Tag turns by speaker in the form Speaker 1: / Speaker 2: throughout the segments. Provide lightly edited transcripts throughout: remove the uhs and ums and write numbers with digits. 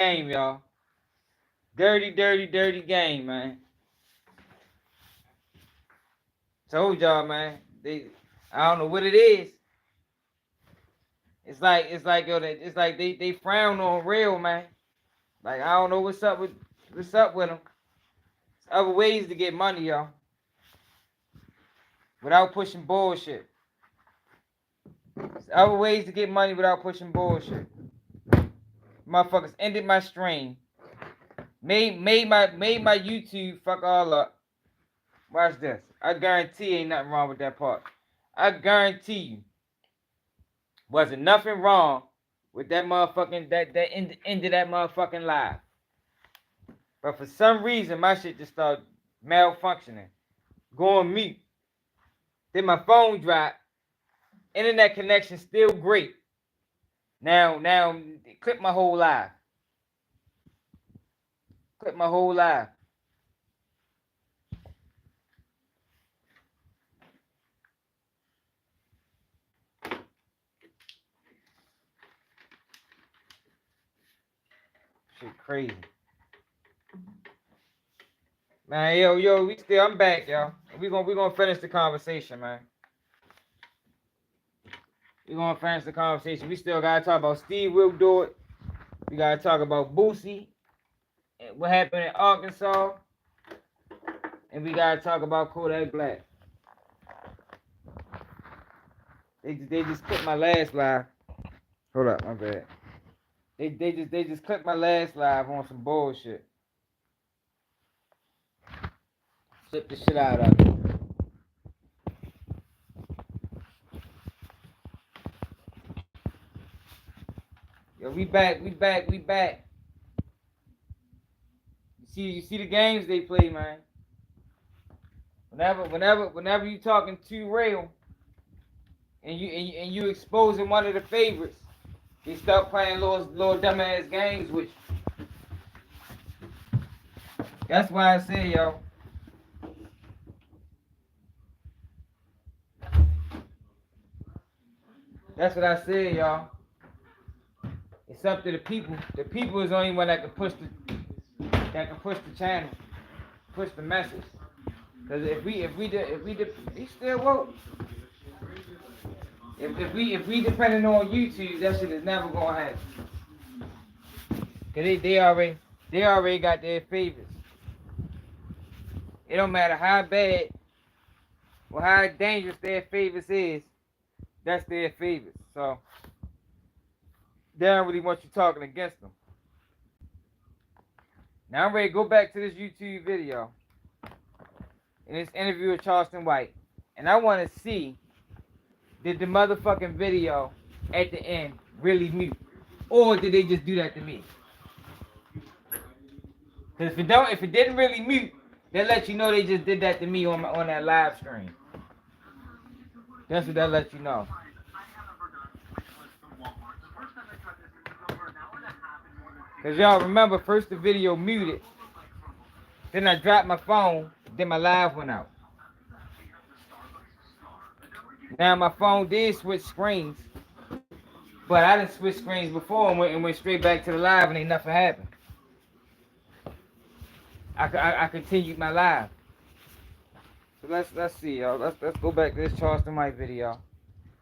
Speaker 1: game, y'all. Dirty, dirty, dirty game, man. Told y'all, man. I don't know what it is. It's like they frown on real, man. Like I don't know what's up with them. There's other ways to get money, y'all, without pushing bullshit. There's other ways to get money without pushing bullshit. Motherfuckers ended my stream. Made my YouTube fuck all up. Watch this. I guarantee ain't nothing wrong with that part. I guarantee you wasn't nothing wrong with that motherfucking that ended that motherfucking live. But for some reason my shit just started malfunctioning. Going mute. Then my phone dropped. Internet connection still great. Now clip my whole live. Clip my whole live. Shit crazy. Man, yo, I'm back, y'all. We gonna finish the conversation, man. We gonna finish the conversation. We still gotta talk about SteveWillDoIt. We gotta talk about Boosie and what happened in Arkansas. And we gotta talk about Kodak Black. They just clipped my last live. Hold up, my bad. They just clipped my last live on some bullshit. Flip the shit out of it. Yo, we back. You see the games they play, man. Whenever you talking too real, and you exposing one of the favorites, they start playing little dumbass games with you. That's why I say, yo. That's what I said, y'all. It's up to the people. The people is the only one that can push the channel, push the message. Cause if we he still woke. If we depending on YouTube, that shit is never gonna happen. Cause they already got their favorites. It don't matter how bad or how dangerous their favorites is, that's their favorites. So they don't really want you talking against them. Now I'm ready to go back to this YouTube video in this interview with Charleston White, and I want to see, did the motherfucking video at the end really mute, or did they just do that to me? Because if it didn't really mute, that let you know they just did that to me on that live stream. That's what that lets you know. Because y'all remember, first the video muted, then I dropped my phone, then my live went out. Now my phone did switch screens, but I didn't switch screens before and went straight back to the live and ain't nothing happened. I continued my live. So let's see, y'all. Let's go back to this Charleston White video,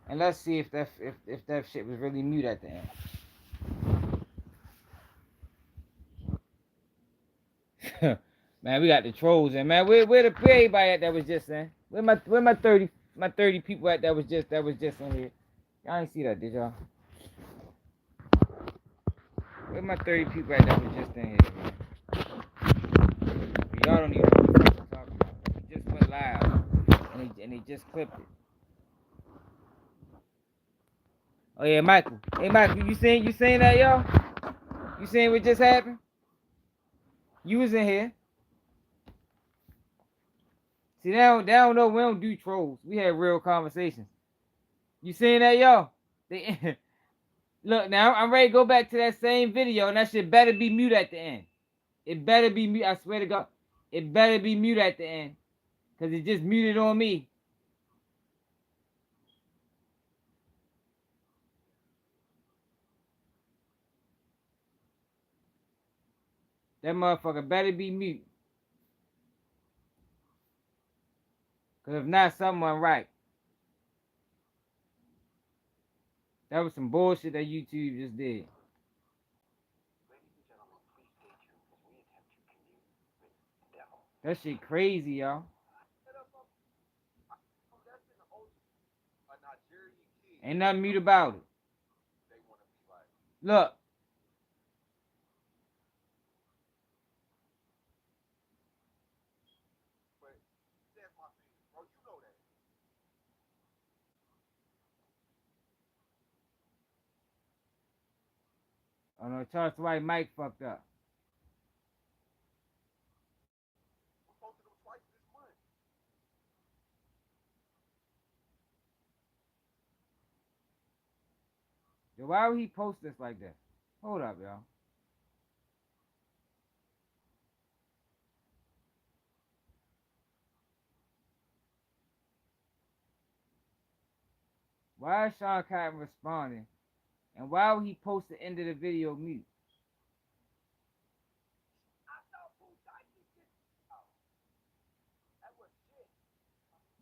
Speaker 1: and let's see if that shit was really mute at the end. Man, we got the trolls in, man. Where everybody at that was just in? Where my 30 people at that was just in here? Y'all ain't see that, did y'all? Where my 30 people at that was just in here, man? Y'all don't even know what the fuck I'm talking about. It just went live, and they just clipped it. Oh yeah, Michael. Hey Michael, you seen that, y'all? You seen what just happened? You was in here. See, they don't know we don't do trolls. We had real conversations. You seen that, y'all? Look, now I'm ready to go back to that same video, and that shit better be mute at the end. It better be mute. I swear to God, it better be mute at the end, cause it just muted on me. That motherfucker better be mute. Cause if not, something went right. That was some bullshit that YouTube just did. That shit crazy, y'all. Ain't nothing mute about it. Look. Oh no, Charles White mic fucked up. Yo, why would he post this like that? Hold up, y'all. Why is Sean Cotton responding? And why would he post the end of the video mute?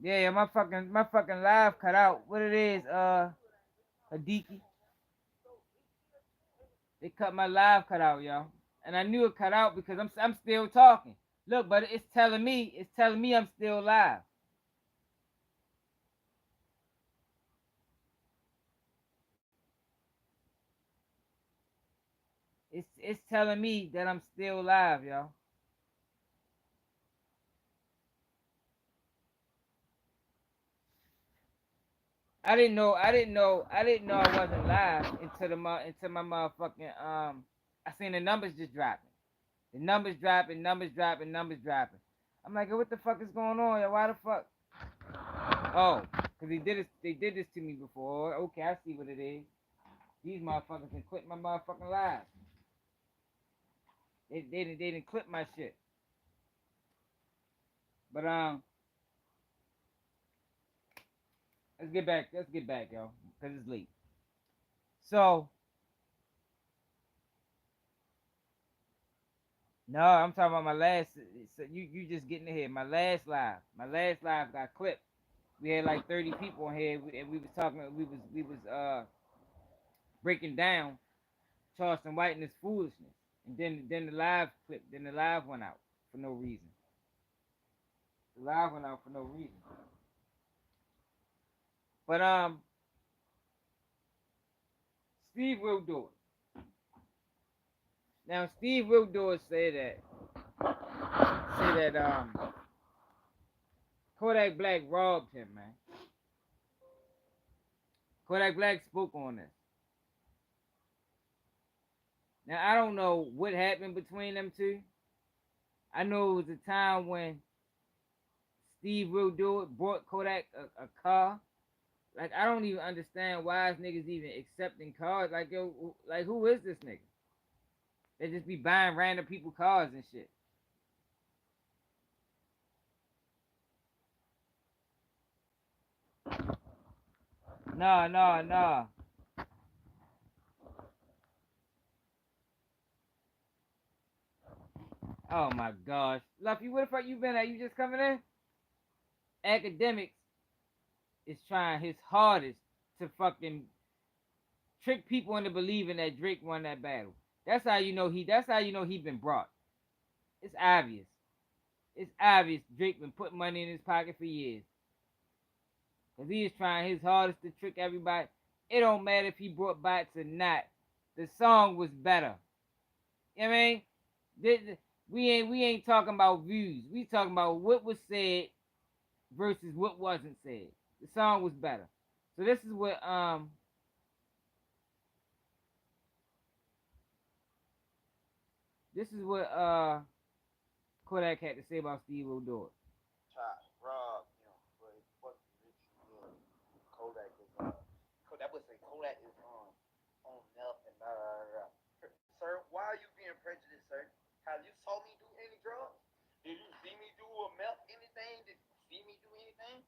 Speaker 1: Yeah, my fucking live cut out. What it is, Hadiki. They cut my live cut out, y'all. And I knew it cut out because I'm still talking. Look, but it's telling me I'm still live. It's telling me that I'm still live, y'all. I didn't know I wasn't live until my motherfucking I seen the numbers just dropping. The numbers dropping. I'm like, what the fuck is going on? Yo? Why the fuck? Oh, cause they did this to me before. Okay, I see what it is. These motherfuckers can quit my motherfucking live. They didn't clip my shit. But let's get back, y'all, cause it's late. So no, I'm talking about my last. So you just getting ahead. My last live got clipped. We had like 30 people on here, and we was talking. We was breaking down Charleston White and his foolishness, and then the live clip, then the live went out for no reason. The live went out for no reason. But Steve will do it. Now Steve will do it. Say that Kodak Black robbed him, man. Kodak Black spoke on this. Now I don't know what happened between them two. I know it was a time when Steve Will Do It bought Kodak a car. Like I don't even understand why is niggas even accepting cars. Like yo, like who is this nigga? They just be buying random people cars and shit. No. Oh my gosh. Luffy, where the fuck you been at? You just coming in? Academics is trying his hardest to fucking trick people into believing that Drake won that battle. That's how you know he been brought. It's obvious. It's obvious Drake been putting money in his pocket for years. Cause he is trying his hardest to trick everybody. It don't matter if he brought bots or not. The song was better. You know what I mean? We ain't talking about views. We talking about what was said versus what wasn't said. The song was better. So this is what Kodak had to say about Steve Will Do It.
Speaker 2: Rob him, but fucking rich Kodak is that was say Kodak is on meth and blah blah blah. Sir, why are you being prejudiced, sir? Have you saw me do any drugs? Did you see me do a meth anything? Did you see me do anything?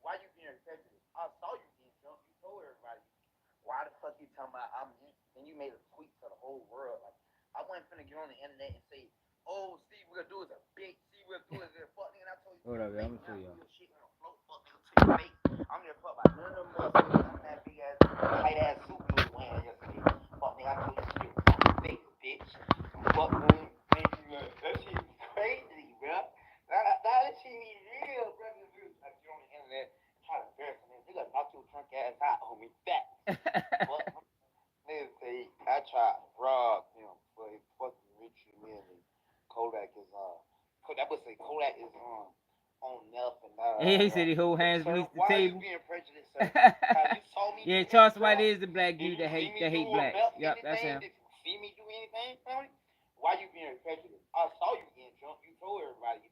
Speaker 2: Why you being prejudiced? I saw you being drunk. You told everybody. Why the fuck you talking about I'm him? Then you made a tweet to the whole world like I wasn't finna finna get on the internet and say, oh, Steve, we're gonna do is a big, Steve, we're gonna do is a fuck nigga. And I told you,
Speaker 1: Hold up,
Speaker 2: fake,
Speaker 1: I'm gonna show y'all.
Speaker 2: your shit on the float, fuck nigga, to your face. I'm gonna fuck about none of them motherfuckers in that big ass, tight ass suit you was wearing yesterday. Fuck nigga, I told you, shit was fucking fake, bitch. Fuck nigga, that shit is crazy, bro. That shit be real, bro. Like, get on the internet and try to embarrass me. You gotta knock your drunk ass out, homie. Fat. Fuck. Nigga say, I tried to rob him for his fucking Richie Millie. Kodak is that would say Kodak is on nothing.
Speaker 1: He said he hold hands
Speaker 2: Sir,
Speaker 1: beneath the
Speaker 2: why
Speaker 1: table.
Speaker 2: Are you being prejudiced, sir? Have you saw me?
Speaker 1: Yeah,
Speaker 2: do
Speaker 1: Charles
Speaker 2: anything?
Speaker 1: White is the black dude that hate black. Yep, that's him.
Speaker 2: Did you see me do anything, homie? Why you being prejudiced? I saw you getting drunk. You told everybody.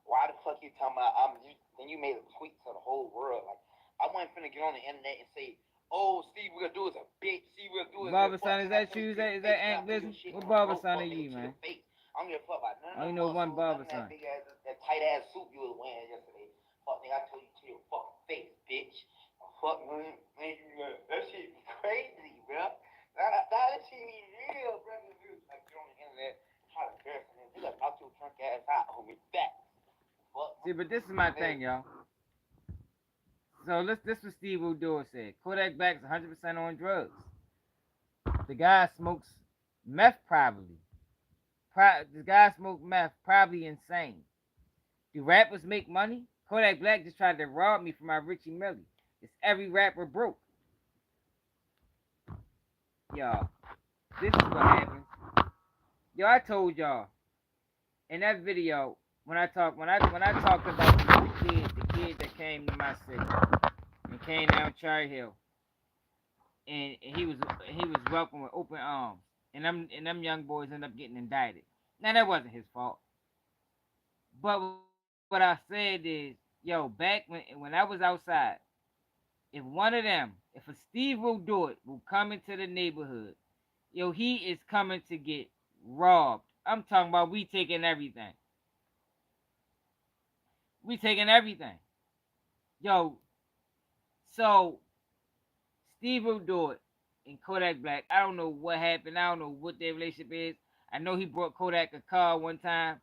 Speaker 2: Why the fuck you talking about then you made a tweet to the whole world. Like, I wasn't finna get on the internet and say, oh, Steve, we're gonna do is a bitch. Steve, we're gonna do is
Speaker 1: Barber son, is that you? Is that Aunt Lizzie? What barber son are you, man?
Speaker 2: I'm gonna fuck about none of
Speaker 1: I know one barber son.
Speaker 2: That big ass, that tight ass suit you was wearing yesterday. Fuck nigga, I told you to your fucking face, bitch. Fuck man, that shit be crazy, bro. That shit be real, bro. Like, get on the internet, try to embarrass me. You gotta knock your drunk ass out, homie. Fat.
Speaker 1: See, but this is my thing, y'all. So this was SteveWillDoIt said. Kodak Black's 100% on drugs. The guy smokes meth probably. The guy smoked meth, probably insane. Do rappers make money? Kodak Black just tried to rob me for my Richie Millie. It's every rapper broke. Y'all, this is what happens. Yo, I told y'all in that video when I talked about the kid that came to my city and came down Cherry Hill, and he was welcomed with open arms, and them young boys end up getting indicted. Now that wasn't his fault, but what I said is, yo, back when I was outside, if a SteveWillDoIt will come into the neighborhood, yo, he is coming to get robbed. I'm talking about we taking everything. We taking everything. Yo, so SteveWillDoIt and Kodak Black, I don't know what happened. I don't know what their relationship is. I know he brought Kodak a car one time.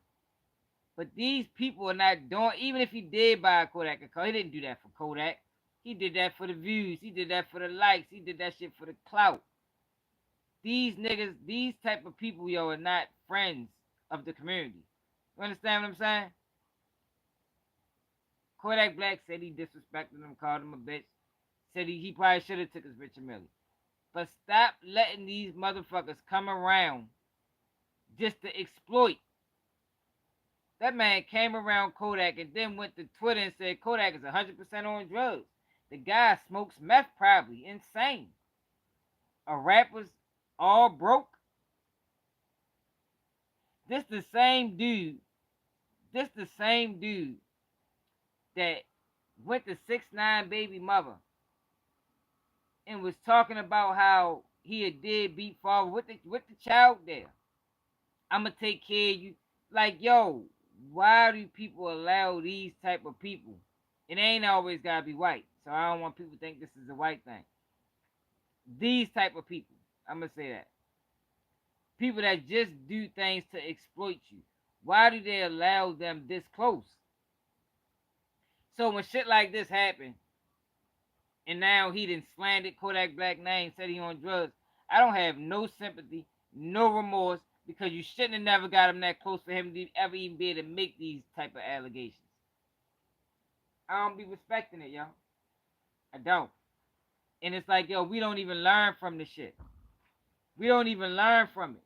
Speaker 1: But these people are not doing, even if he did buy Kodak a car, he didn't do that for Kodak. He did that for the views. He did that for the likes. He did that shit for the clout. These niggas, these type of people, yo, are not friends of the community. You understand what I'm saying? Kodak Black said he disrespected him, called him a bitch. Said he probably should have took his Richie Millie. But stop letting these motherfuckers come around just to exploit. That man came around Kodak and then went to Twitter and said Kodak is 100% on drugs. The guy smokes meth probably. Insane. A rapper's all broke. This the same dude that went to 6ix9ine baby mother and was talking about how he had did beat father with the child there. I'ma take care of you. Like, yo, why do people allow these type of people? It ain't always gotta be white, so I don't want people to think this is a white thing. These type of people, I'ma say that. People that just do things to exploit you. Why do they allow them this close? So when shit like this happen, and now he done slandered Kodak Black name, said he on drugs, I don't have no sympathy, no remorse, because you shouldn't have never got him that close for him to ever even be able to make these type of allegations. I don't be respecting it, yo. I don't. And it's like, yo, we don't even learn from the shit. We don't even learn from it.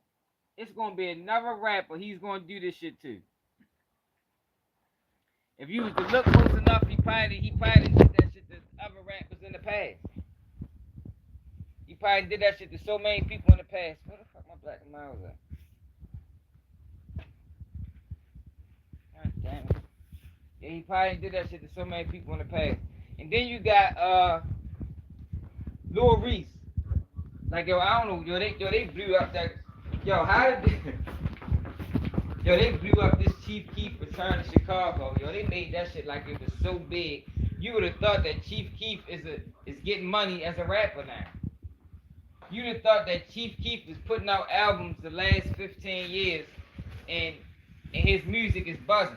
Speaker 1: It's gonna be another rapper, he's gonna do this shit too. If you was to look close enough, he probably did that shit to other rappers in the past. He probably did that shit to so many people in the past. Where the fuck my Black and Miles at? God damn it. Yeah, he probably did that shit to so many people in the past. And then you got Lil Reese. Like, yo, I don't know, they blew up that. Yo, how did they? Yo, they blew up this Chief Keef return to Chicago. Yo, they made that shit like it was so big. You would have thought that Chief Keef is getting money as a rapper now. You'd have thought that Chief Keef was putting out albums the last 15 years and his music is buzzing.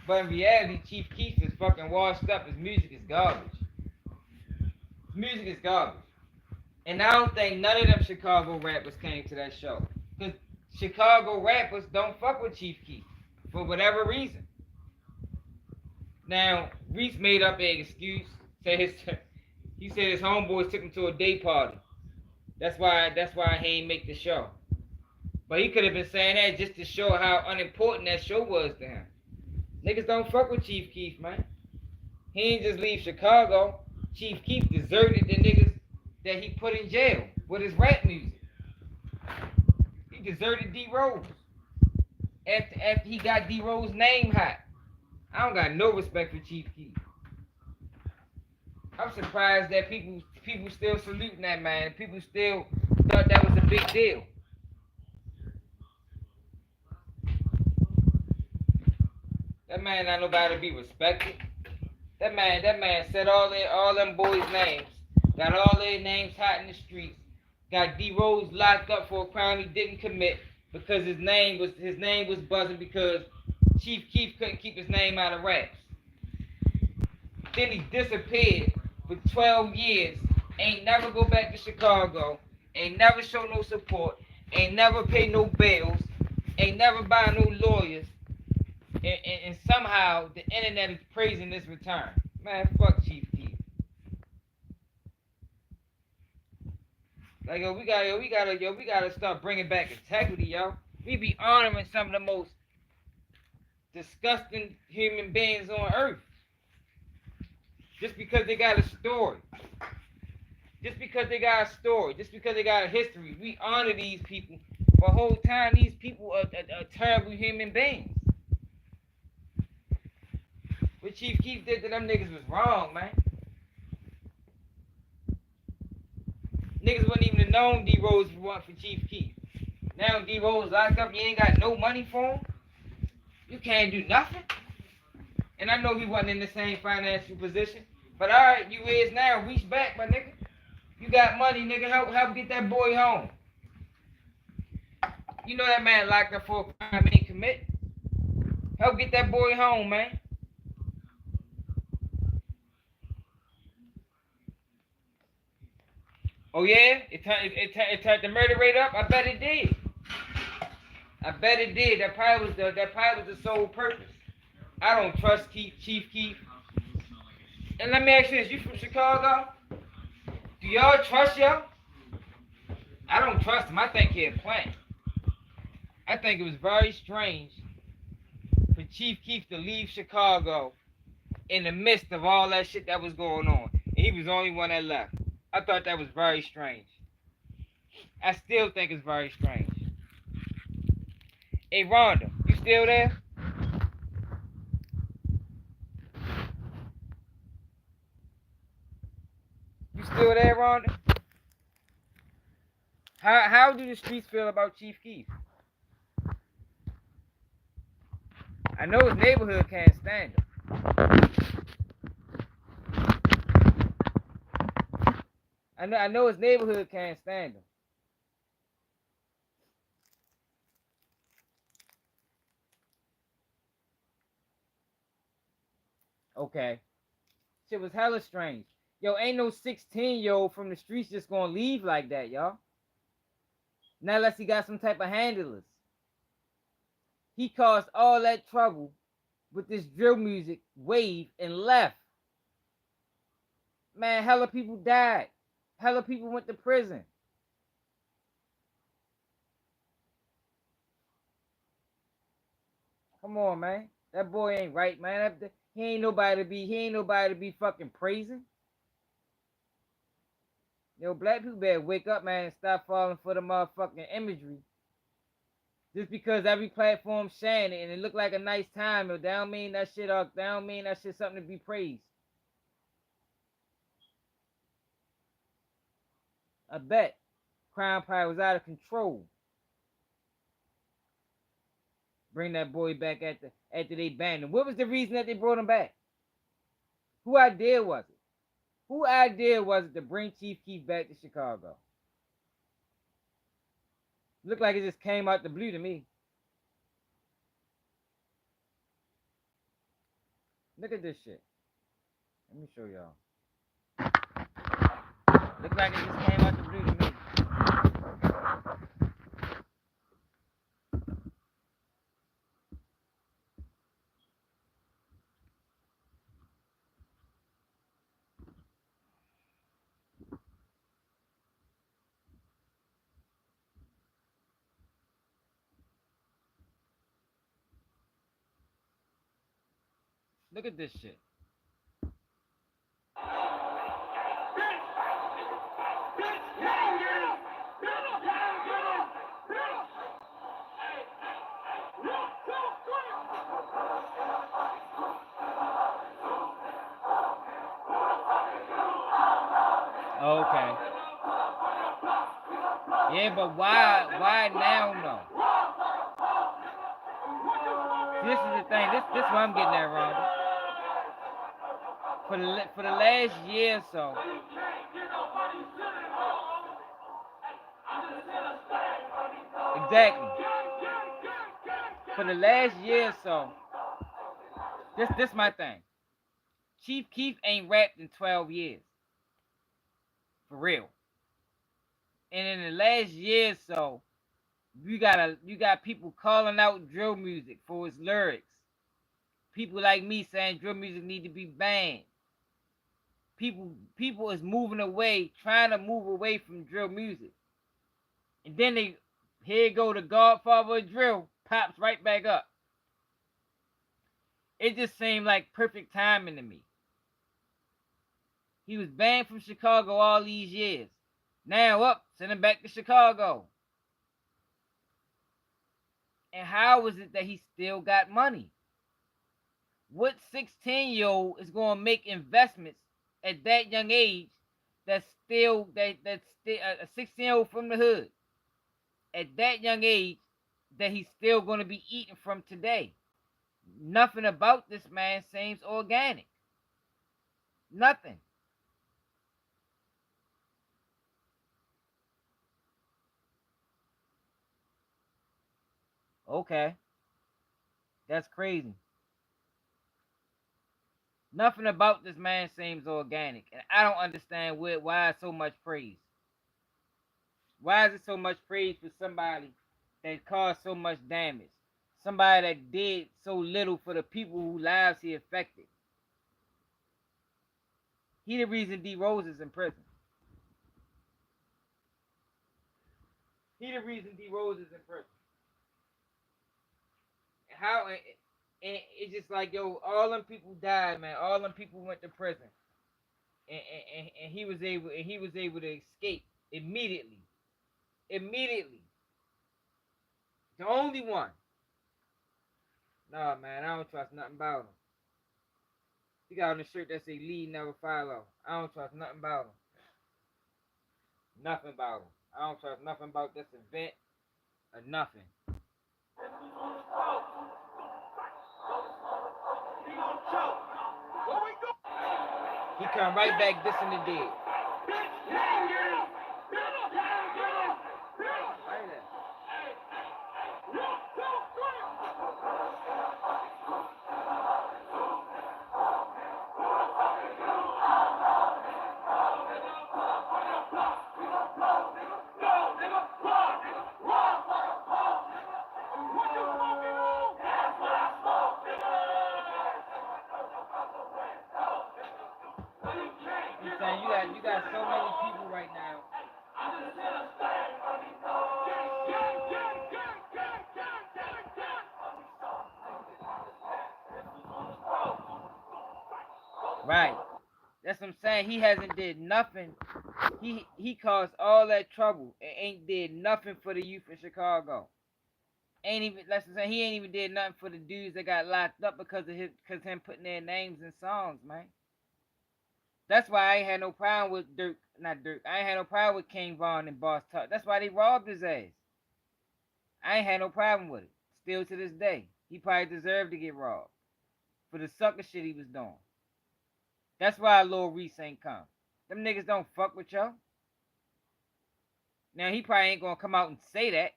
Speaker 1: But in reality, Chief Keef is fucking washed up. His music is garbage. His music is garbage. And I don't think none of them Chicago rappers came to that show. Because Chicago rappers don't fuck with Chief Keef for whatever reason. Now, Reese made up an excuse. He said his homeboys took him to a day party. That's why he ain't make the show. But he could have been saying that just to show how unimportant that show was to him. Niggas don't fuck with Chief Keef, man. He ain't just leave Chicago. Chief Keef deserted the niggas that he put in jail with his rap music. He deserted D Rose after he got D Rose's name hot. I don't got no respect for Chief Keef. I'm surprised that people still saluting that man. People still thought that was a big deal. That man not nobody to be respected. That man said all them boys' names. Got all their names hot in the streets. Got D Rose locked up for a crime he didn't commit because his name was buzzing because Chief Keef couldn't keep his name out of raps. Then he disappeared for 12 years. Ain't never go back to Chicago. Ain't never show no support. Ain't never pay no bills. Ain't never buy no lawyers. And somehow the internet is praising this return. Man, fuck Chief Keef. Like, we gotta start bringing back integrity, yo. We be honoring some of the most disgusting human beings on earth. Just because they got a story. Just because they got a story. Just because they got a history. We honor these people. But the whole time, these people are terrible human beings. What Chief Keef did to them niggas was wrong, man. Niggas wouldn't even have known D Rose if it wasn't for Chief Keef. Now D Rose locked up, you ain't got no money for him. You can't do nothing. And I know he wasn't in the same financial position. But alright, you is now. Reach back, my nigga. You got money, nigga. Help get that boy home. You know that man locked up for a crime he ain't commit. Help get that boy home, man. Oh yeah? It turned the murder rate up? I bet it did. I bet it did. That probably was the sole purpose. I don't trust Chief Keef. And let me ask you this, you from Chicago? Do y'all trust y'all? I don't trust him. I think he a plant. I think it was very strange for Chief Keef to leave Chicago in the midst of all that shit that was going on. And he was the only one that left. I thought that was very strange. I still think it's very strange. Hey, Rhonda, you still there? You still there, Rhonda? How do the streets feel about Chief Keef? I know his neighborhood can't stand him. I know his neighborhood can't stand him. Okay. Shit was hella strange. Yo, ain't no 16-year-old from the streets just gonna leave like that, y'all. Not unless he got some type of handlers. He caused all that trouble with this drill music wave and left. Man, hella people died. Hella people went to prison. Come on, man. That boy ain't right, man. He ain't nobody to be fucking praising. Yo, black people better wake up, man, and stop falling for the motherfucking imagery. Just because every platform sharing it and it look like a nice time, that don't mean that shit something to be praised. I bet crime probably was out of control. Bring that boy back after they banned him. What was the reason that they brought him back? Who idea was it? Who idea was it to bring Chief Keef back to Chicago? Looked like it just came out the blue to me. Look at this shit. Let me show y'all. Look like it just came out the blue to me. Look at this shit. Okay. Yeah, but why now no? This is the thing. This why I'm getting that wrong. For the last year or so. Exactly. For the last year or so. This my thing. Chief Keef ain't rapped in 12 years. For real. And in the last year or so, you got people calling out drill music for its lyrics. People like me saying drill music need to be banned. People is moving away, trying to move away from drill music. And then here go the Godfather of drill, pops right back up. It just seemed like perfect timing to me. He was banned from Chicago all these years. Now send him back to Chicago. And how is it that he still got money? What 16-year-old is going to make investments at that young age that's still a 16-year-old from the hood at that young age that he's still going to be eating from today? Nothing about this man seems organic. Nothing. Okay. That's crazy. Nothing about this man seems organic. And I don't understand why it's so much praise. Why is it so much praise for somebody that caused so much damage? Somebody that did so little for the people whose lives he affected. He the reason D Rose is in prison. He the reason D Rose is in prison. How and it's just like, yo, all them people died, man. All them people went to prison. And he was able to escape immediately. Immediately. The only one. Nah, man, I don't trust nothing about him. He got on a shirt that say lead never follow. I don't trust nothing about him. Nothing about him. I don't trust nothing about this event or nothing. He come right back dissing the dead. You got so many people right now. Right. That's what I'm saying. He hasn't did nothing. He caused all that trouble and ain't did nothing for the youth in Chicago. Ain't even, let's say, he ain't even did nothing for the dudes that got locked up because of him putting their names in songs, man. That's why I ain't had no problem with I ain't had no problem with King Von and Boss Talk. That's why they robbed his ass. I ain't had no problem with it. Still to this day. He probably deserved to get robbed for the sucker shit he was doing. That's why Lil Reese ain't come. Them niggas don't fuck with y'all. Now, he probably ain't gonna come out and say that.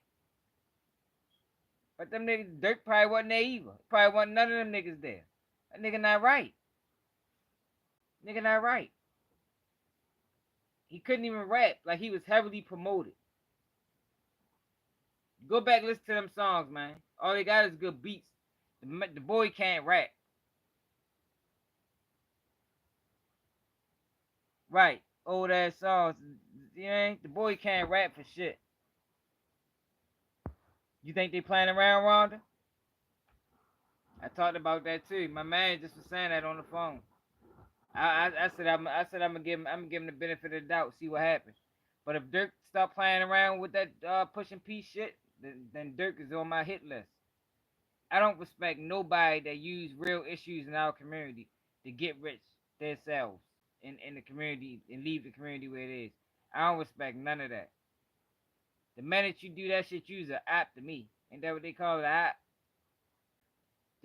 Speaker 1: But them niggas, Dirk probably wasn't there either. Probably wasn't none of them niggas there. That nigga not right. Nigga not right. He couldn't even rap. Like, he was heavily promoted. Go back and listen to them songs, man. All they got is good beats. The boy can't rap. Right. Old ass songs. You know, the boy can't rap for shit. You think they playing around, Rhonda? I talked about that too. My man just was saying that on the phone. I said I'm gonna give him the benefit of the doubt, see what happens. But if Dirk start playing around with that pushing P shit, then Dirk is on my hit list. I don't respect nobody that use real issues in our community to get rich themselves in the community and leave the community where it is. I don't respect none of that. The minute you do that shit, you's an app to me. Ain't that what they call it, an app?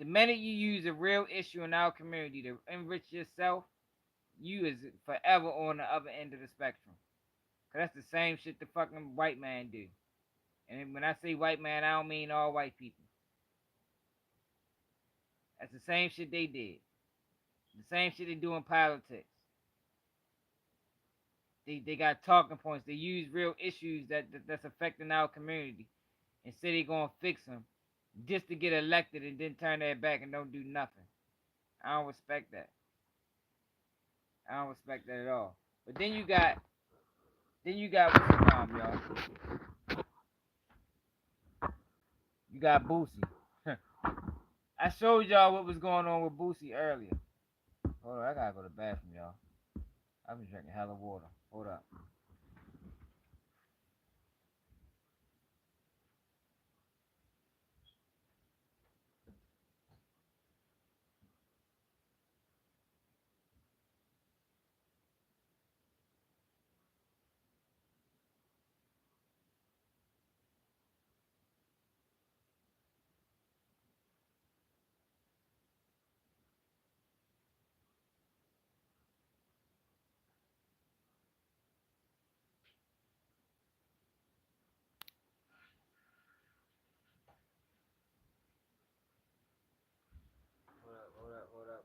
Speaker 1: The minute you use a real issue in our community to enrich yourself, you is forever on the other end of the spectrum. Cause that's the same shit the fucking white man do. And when I say white man, I don't mean all white people. That's the same shit they did. The same shit they do in politics. They got talking points. They use real issues that's affecting our community and say they gonna fix them just to get elected and then turn their back and don't do nothing. I don't respect that. I don't respect that at all. But then you got what's the name, y'all? You got Boosie. I showed y'all what was going on with Boosie earlier. Hold on, I gotta go to the bathroom, y'all. I've been drinking hella water. Hold up.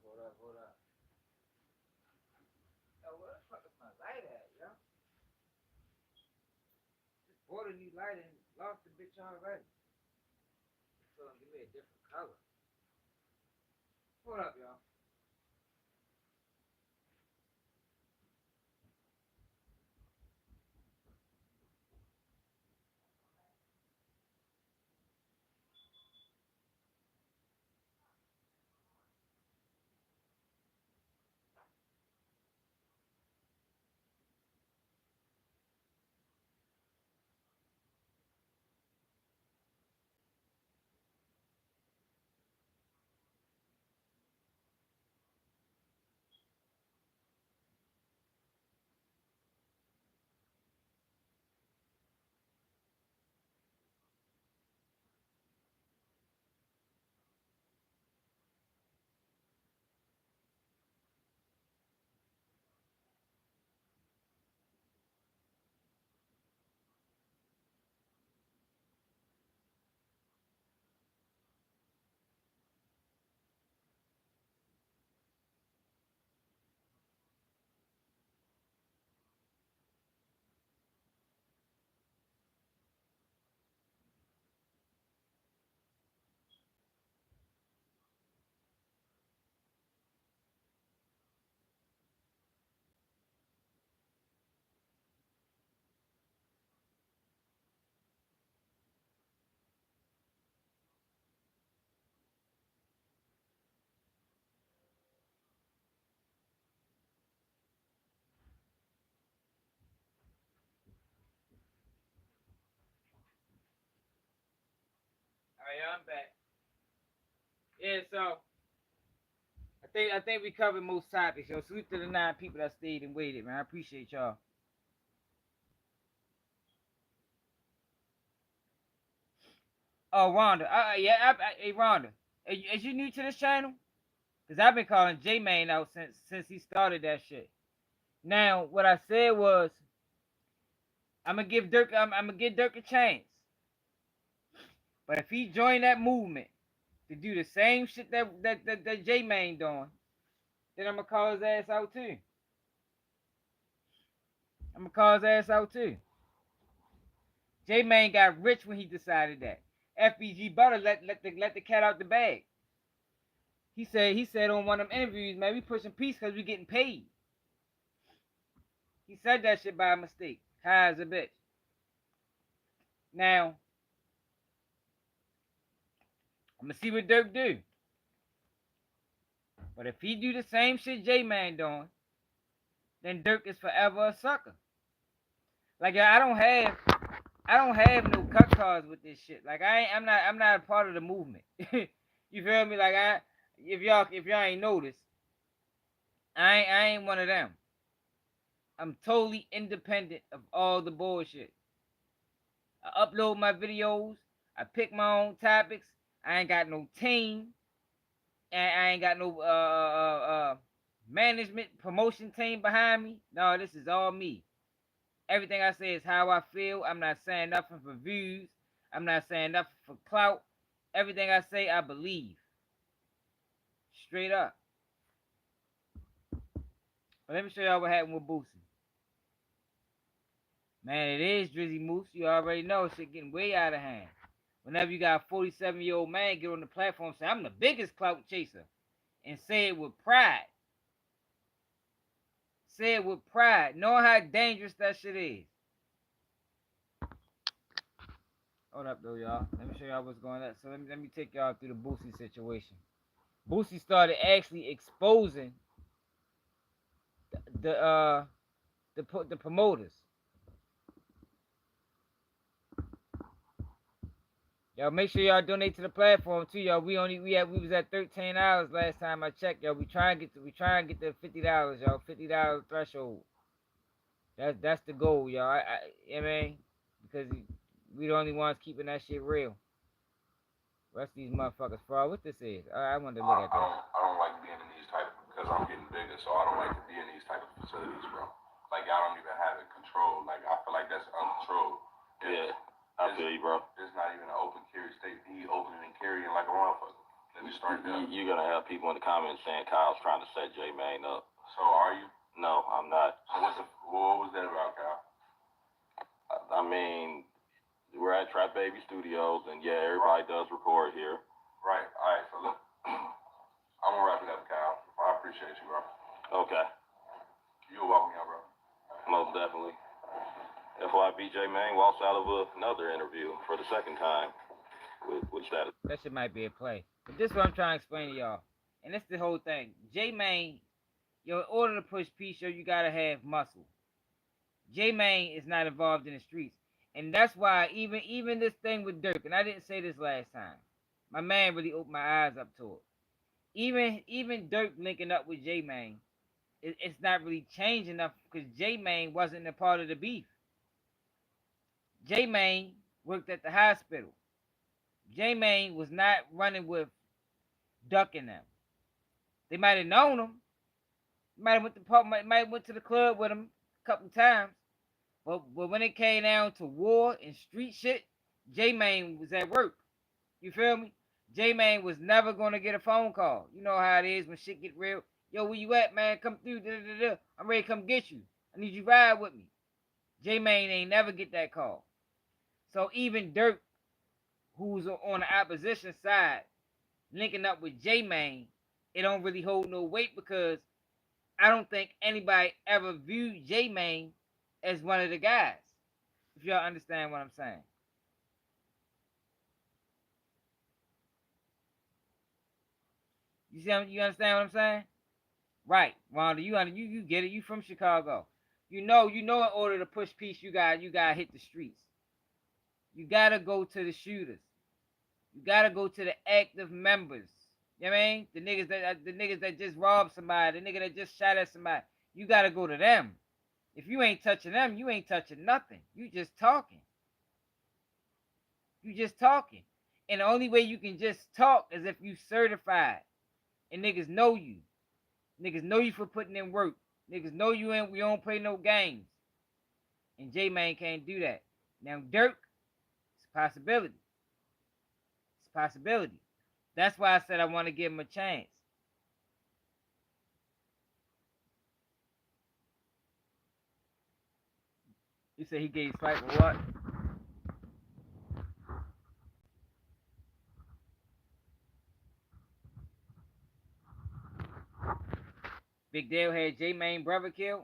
Speaker 1: Hold up. Yo, where the fuck is my light at, yo? Just bought a new light and lost the bitch already. So give me a different color. Hold up, y'all. Alright, y'all, I'm back. Yeah, so I think we covered most topics, yo. Salute to the 9 people that stayed and waited, man. I appreciate y'all. Oh, Rhonda. Hey, Rhonda. Is you new to this channel? Because I've been calling J-Man out since he started that shit. Now, what I said was, I'm gonna give Dirk a chance. But if he joined that movement to do the same shit that J-Mane doing, then I'm gonna call his ass out too. I'm gonna call his ass out too. J-Mane got rich when he decided that. FBG Butter let the cat out the bag. He said on one of them interviews, man, we pushing peace because we getting paid. He said that shit by mistake. High as a bitch. Now, I'm gonna see what Dirk do. But if he do the same shit J-Man doing, then Dirk is forever a sucker. Like I don't have no cut cards with this shit. Like I'm not a part of the movement. You feel me? Like if y'all ain't noticed, I ain't one of them. I'm totally independent of all the bullshit. I upload my videos. I pick my own topics. I ain't got no team. And I ain't got no management promotion team behind me. No, this is all me. Everything I say is how I feel. I'm not saying nothing for views. I'm not saying nothing for clout. Everything I say, I believe. Straight up. But let me show y'all what happened with Boosie. Man, it is Drizzy Moose. You already know shit getting way out of hand. Whenever you got a 47-year-old man get on the platform and say, I'm the biggest clout chaser, and say it with pride. Say it with pride. Know how dangerous that shit is. Hold up, though, y'all. Let me show y'all what's going on. So let me take y'all through the Boosie situation. Boosie started actually exposing the promoters. Y'all make sure y'all donate to the platform too, y'all. We was at $13 last time I checked, y'all. We try and get the $50, y'all. $50 threshold. That's the goal, y'all. I mean, because we the only ones keeping that shit real. Rest of these motherfuckers fraud. What this is? I wanted to look at that.
Speaker 3: I don't like being in these type because I'm getting bigger, so I don't like to be in these type of facilities, bro. Like y'all don't even have it controlled. Like I feel like that's uncontrolled. Yeah, I feel you, bro. It's not even an open carry state. He opening and carrying like a motherfucker. Let me start there. You're gonna have people in the comments saying Kyle's trying to set J-Mane up. So are you? No, I'm not. So what was that about, Kyle? I mean, we're at Trap Baby Studios, and yeah, everybody does record here. Right. All right. So look, I'm gonna wrap it up, Kyle. I appreciate you, bro. Okay. You're welcome, bro. Most definitely. FYB J-Mane walks out of another interview for the second time with status.
Speaker 1: That shit might be a play. But this is what I'm trying to explain to y'all. And that's the whole thing. J-Mane, in order to push peace, you gotta have muscle. J-Mane is not involved in the streets. And that's why even this thing with Dirk, and I didn't say this last time, my man really opened my eyes up to it. Even Dirk linking up with J-Mane, it's not really changing enough because J-Mane wasn't a part of the beef. J-Mane worked at the hospital. J-Mane was not running with ducking them. They might have known him. Might have went to the club with him a couple times. But when it came down to war and street shit, J-Mane was at work. You feel me? J-Mane was never gonna get a phone call. You know how it is when shit get real. Yo, where you at, man? Come through. I'm ready to come get you. I need you to ride with me. J-Mane ain't never get that call. So even Dirk, who's on the opposition side, linking up with J-Mane, it don't really hold no weight because I don't think anybody ever viewed J-Mane as one of the guys. If y'all understand what I'm saying. You understand what I'm saying? Right, Wanda, you get it. You from Chicago. You know in order to push peace, you gotta hit the streets. You gotta go to the shooters. You gotta go to the active members. You know what I mean? The niggas that just robbed somebody, the nigga that just shot at somebody. You gotta go to them. If you ain't touching them, you ain't touching nothing. You just talking. You just talking. And the only way you can just talk is if you certified. And niggas know you. Niggas know you for putting in work. Niggas know we don't play no games. And J-Mane can't do that. Now Dirk, it's a possibility. possibility. That's why I said I want to give him a chance. You said he gave Spike a what? Big Dale had J-Main brother killed?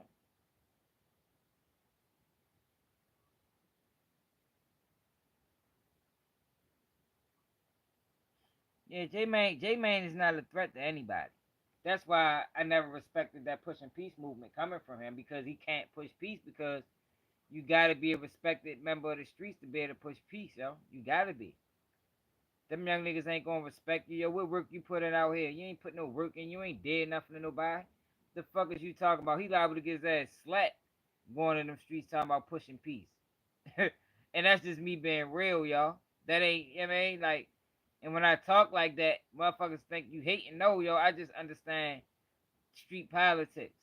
Speaker 1: Yeah, J-Main is not a threat to anybody. That's why I never respected that pushing peace movement coming from him, because he can't push peace, because you gotta be a respected member of the streets to be able to push peace, yo. You gotta be. Them young niggas ain't gonna respect you. Yo, what work you put in out here? You ain't put no work in. You ain't did nothing to nobody. The fuck is you talking about? He liable to get his ass slapped going in them streets talking about pushing peace. And that's just me being real, y'all. That ain't, you know what I mean? Like, and when I talk like that, motherfuckers think you hating. No, yo, I just understand street politics.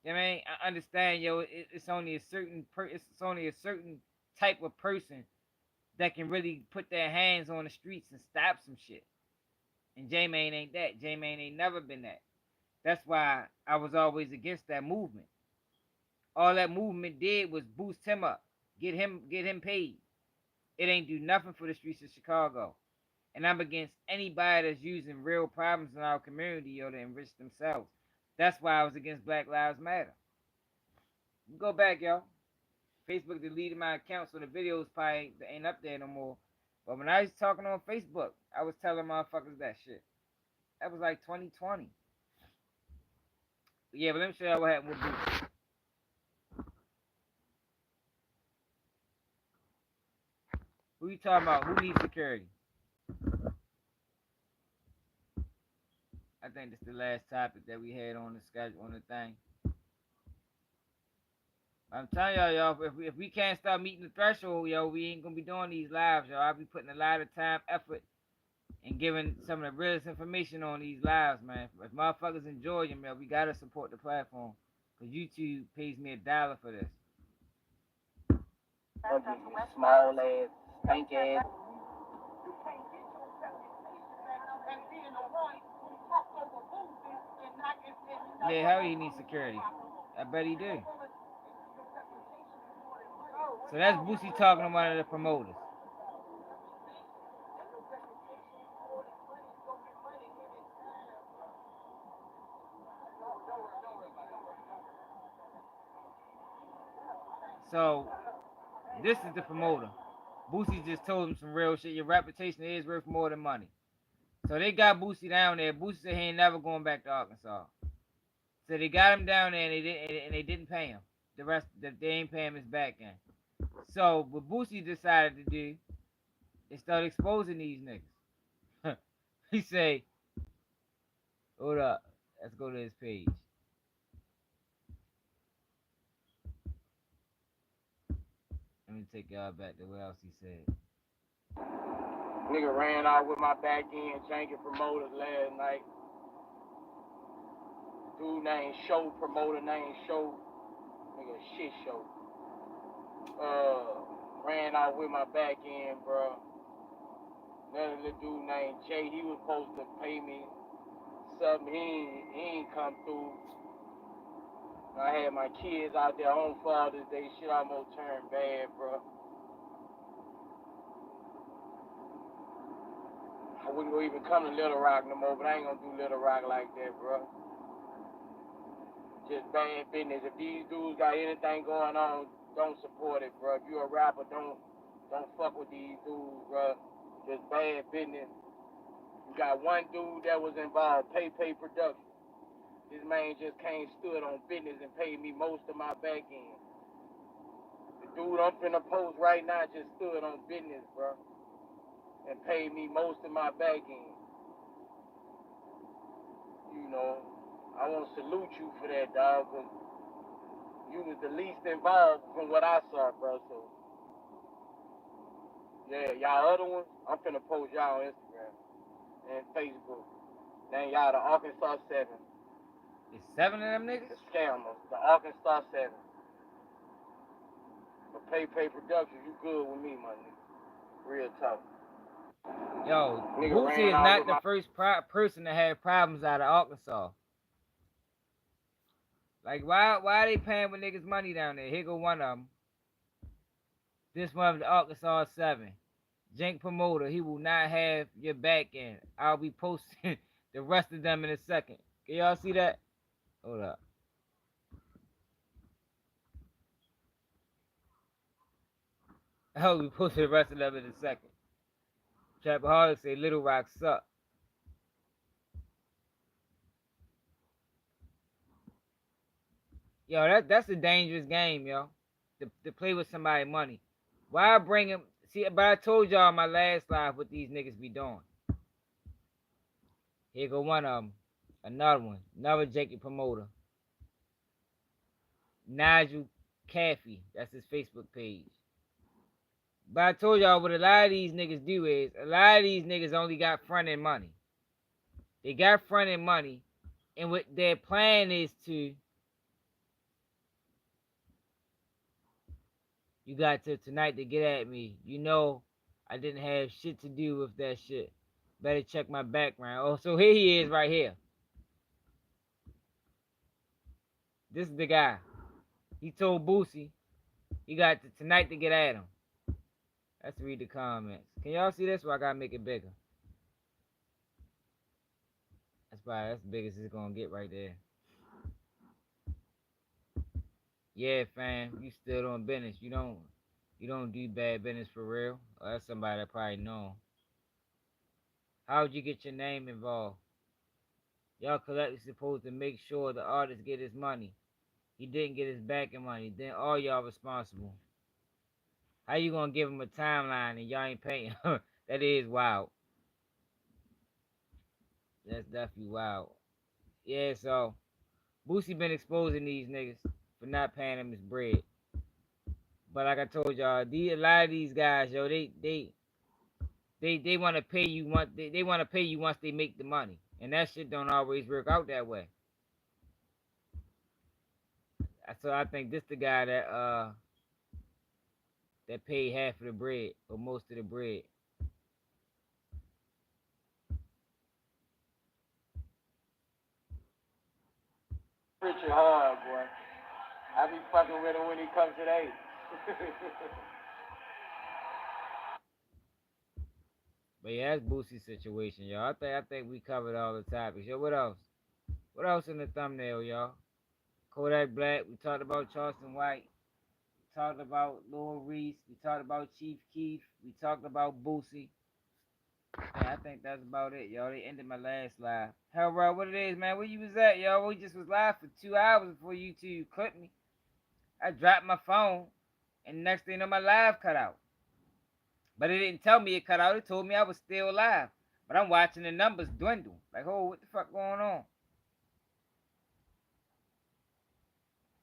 Speaker 1: You know what I mean? I understand, yo, it's only a certain it's only a certain type of person that can really put their hands on the streets and stop some shit. And J-Main ain't that. J-Main ain't never been that. That's why I was always against that movement. All that movement did was boost him up, get him paid. It ain't do nothing for the streets of Chicago. And I'm against anybody that's using real problems in our community, yo, to enrich themselves. That's why I was against Black Lives Matter. Go back, yo. Facebook deleted my account, so the videos probably ain't up there no more. But when I was talking on Facebook, I was telling motherfuckers that shit. That was like 2020. But yeah, but let me show you what happened with Boosie. Who you talking about? Who needs security? I think this is the last topic that we had on the schedule, on the thing. I'm telling y'all, if we can't start meeting the threshold, yo, we ain't gonna be doing these lives, y'all. I'll be putting a lot of time, effort, and giving some of the realest information on these lives, man. If motherfuckers enjoy them, yo, we gotta support the platform. Cause YouTube pays me $1 for this.
Speaker 2: Small ass, stank ass.
Speaker 1: Yeah, hell, he needs security. I bet he do. So that's Boosie talking to one of the promoters. So this is the promoter. Boosie just told him some real shit. Your reputation is worth more than money. So they got Boosie down there. Boosie said he ain't never going back to Arkansas. So they got him down there, and they didn't pay him. The rest, they ain't pay him his back end. So what Boosie decided to do is start exposing these niggas. He say, hold up, let's go to his page. Let me take y'all back to what else he said.
Speaker 2: Nigga ran out with my back end, Janky promoters last night. Dude named Show, promoter named Show. Nigga, shit show. Ran out with my back end, bro. Another little dude named Jay, he was supposed to pay me something. He ain't come through. I had my kids out there on Father's Day. Shit almost turned bad, bro. I wouldn't go even come to Little Rock no more, but I ain't gonna do Little Rock like that, bro. Just bad business. If these dudes got anything going on, don't support it, bro. If you a rapper, don't fuck with these dudes, bro. Just bad business. You got one dude that was involved, Pay Production. This man just came, stood on business and paid me most of my back end. The dude I'm finna post right now just stood on business, bro, and paid me most of my back end. You know, I want to salute you for that, dog, because you was the least involved from what I saw, bro. So, yeah, y'all other ones, I'm finna post y'all on Instagram and Facebook. Then y'all the Arkansas 7.
Speaker 1: It's 7 of them niggas?
Speaker 2: The scammers, the Arkansas 7. But Pay Production, you good with me, my nigga. Real talk.
Speaker 1: Yo,
Speaker 2: Nigga
Speaker 1: Boosie
Speaker 2: ran
Speaker 1: is
Speaker 2: off
Speaker 1: not
Speaker 2: with
Speaker 1: the
Speaker 2: my.
Speaker 1: first person to have problems out of Arkansas. Like, why they paying with niggas money down there? Here go one of them. This one of the Arkansas 7. Jank promoter, he will not have your back end. I'll be posting the rest of them in a second. Can y'all see that? Hold up. I'll be posting the rest of them in a second. Trapaholic say Little Rock suck. Yo, that's a dangerous game, yo. To play with somebody's money. Why bring him? See, but I told y'all my last live what these niggas be doing. Here go one of them. Another one. Another Janky promoter. Nigel Caffey. That's his Facebook page. But I told y'all what a lot of these niggas do is a lot of these niggas only got front end money. They got front end money, and what their plan is to. You got till tonight to get at me. You know I didn't have shit to do with that shit. Better check my background. Oh, so here he is right here. This is the guy. He told Boosie he got tonight to get at him. Let's read the comments. Can y'all see this? Or I gotta make it bigger. That's the biggest it's gonna get right there. Yeah, fam, you still doing business. You don't do bad business for real. Oh, that's somebody that probably know. How would you get your name involved? Y'all collectively supposed to make sure the artist get his money. He didn't get his backing money. Then all y'all responsible. How you gonna give him a timeline and y'all ain't paying? That is wild. That's definitely wild. Yeah, so Boosie been exposing these niggas for not paying him his bread. But like I told y'all, a lot of these guys, yo, they want to pay you once they want to pay you once they make the money, and that shit don't always work out that way. So I think this the guy that paid half of the bread or most of the bread.
Speaker 2: Richard Hard, boy. I be fucking with him when he comes today.
Speaker 1: But yeah, that's Boosie's situation, y'all. I think we covered all the topics. Yo, what else? What else in the thumbnail, y'all? Kodak Black. We talked about Charleston White. We talked about Lil Reese. We talked about Chief Keef. We talked about Boosie. Yeah, I think that's about it, y'all. They ended my last live. Hell, bro, what it is, man? Where you was at, y'all? We just was live for 2 hours before you two clipped me. I dropped my phone, and next thing you know, my live cut out. But it didn't tell me it cut out. It told me I was still live. But I'm watching the numbers dwindle. Like, oh, what the fuck going on?